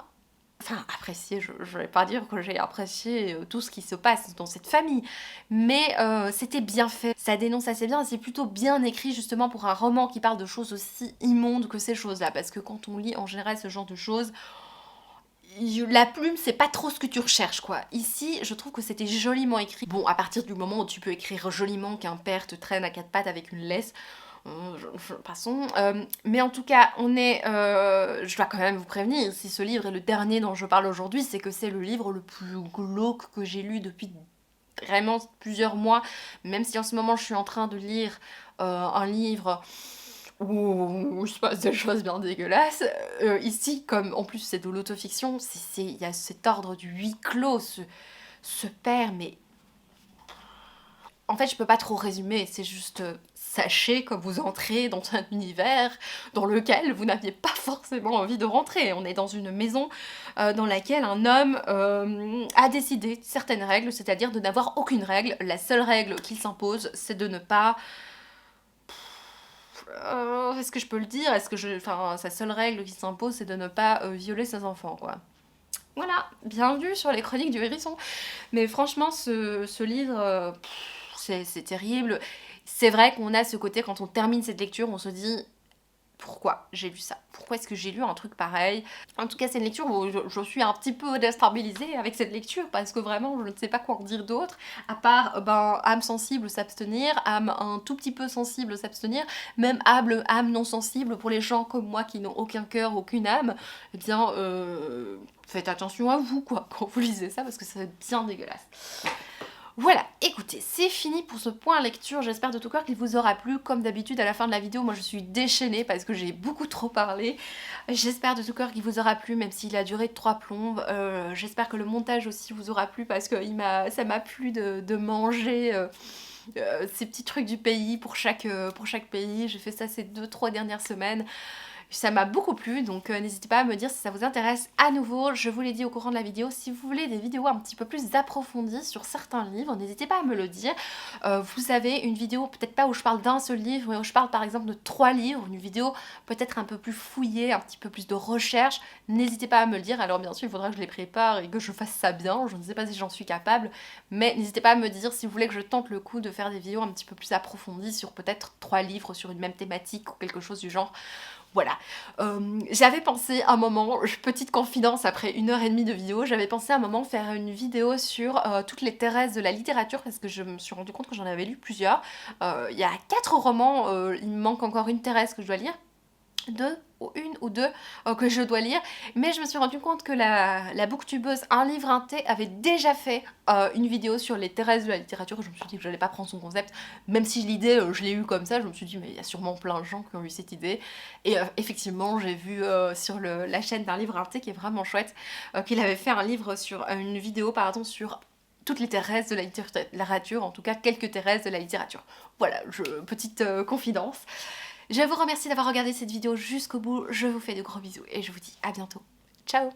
[SPEAKER 1] Enfin, apprécié, je vais pas dire que j'ai apprécié tout ce qui se passe dans cette famille, mais c'était bien fait, ça dénonce assez bien, c'est plutôt bien écrit justement pour un roman qui parle de choses aussi immondes que ces choses-là, parce que quand on lit en général ce genre de choses, la plume c'est pas trop ce que tu recherches quoi. Ici, je trouve que c'était joliment écrit. Bon, à partir du moment où tu peux écrire joliment qu'un père te traîne à quatre pattes avec une laisse, passons. Mais en tout cas, je dois quand même vous prévenir, si ce livre est le dernier dont je parle aujourd'hui, c'est que c'est le livre le plus glauque que j'ai lu depuis vraiment plusieurs mois, même si en ce moment je suis en train de lire un livre où il se passe des choses bien dégueulasses. Ici, comme en plus c'est de l'autofiction, il y a cet ordre du huis clos, ce père, mais en fait, je peux pas trop résumer, c'est juste sachez que vous entrez dans un univers dans lequel vous n'aviez pas forcément envie de rentrer. On est dans une maison dans laquelle un homme a décidé certaines règles, c'est-à-dire de n'avoir aucune règle. La seule règle qu'il s'impose, c'est de ne pas... est-ce que je peux le dire? Enfin, sa seule règle qui s'impose, c'est de ne pas violer ses enfants, quoi. Voilà, bienvenue sur les chroniques du hérisson. Mais franchement, ce livre... c'est terrible. C'est vrai qu'on a ce côté, quand on termine cette lecture, on se dit pourquoi j'ai lu ça? Pourquoi est-ce que j'ai lu un truc pareil? En tout cas, c'est une lecture où je suis un petit peu déstabilisée avec cette lecture parce que vraiment, je ne sais pas quoi en dire d'autre, à part, âme sensible s'abstenir, âme un tout petit peu sensible s'abstenir, même âme non sensible pour les gens comme moi qui n'ont aucun cœur, aucune âme, eh bien, faites attention à vous, quoi, quand vous lisez ça parce que c'est bien dégueulasse. Voilà, écoutez, c'est fini pour ce point lecture, j'espère de tout cœur qu'il vous aura plu. Comme d'habitude, à la fin de la vidéo, moi je suis déchaînée parce que j'ai beaucoup trop parlé. J'espère de tout cœur qu'il vous aura plu, même s'il a duré 3 plombes. J'espère que le montage aussi vous aura plu parce que ça m'a plu de manger ces petits trucs du pays pour chaque pays. J'ai fait ça ces 2-3 dernières semaines. Ça m'a beaucoup plu, donc n'hésitez pas à me dire si ça vous intéresse à nouveau. Je vous l'ai dit au courant de la vidéo, si vous voulez des vidéos un petit peu plus approfondies sur certains livres, n'hésitez pas à me le dire. Vous avez une vidéo, peut-être pas où je parle d'un seul livre, mais où je parle par exemple de 3 livres, une vidéo peut-être un peu plus fouillée, un petit peu plus de recherche. N'hésitez pas à me le dire. Alors bien sûr, il faudra que je les prépare et que je fasse ça bien. Je ne sais pas si j'en suis capable, mais n'hésitez pas à me dire si vous voulez que je tente le coup de faire des vidéos un petit peu plus approfondies sur peut-être 3 livres sur une même thématique ou quelque chose du genre. Voilà, j'avais pensé un moment, petite confidence après 1h30 de vidéo, j'avais pensé un moment faire une vidéo sur toutes les Thérèse de la littérature parce que je me suis rendu compte que j'en avais lu plusieurs. Il y a 4 romans, il me manque encore une Thérèse que je dois lire. Une ou deux que je dois lire, mais je me suis rendu compte que la booktubeuse Un livre un thé avait déjà fait une vidéo sur les Thérèse de la littérature. Je me suis dit que je n'allais pas prendre son concept, même si l'idée je l'ai eue comme ça. Je me suis dit mais il y a sûrement plein de gens qui ont eu cette idée, et effectivement j'ai vu sur la chaîne d'Un livre un thé qui est vraiment chouette, qu'il avait fait une vidéo pardon sur toutes les Thérèse de la littérature, en tout cas quelques Thérèse de la littérature. Voilà, petite confidence. Je vous remercie d'avoir regardé cette vidéo jusqu'au bout, je vous fais de gros bisous et je vous dis à bientôt. Ciao!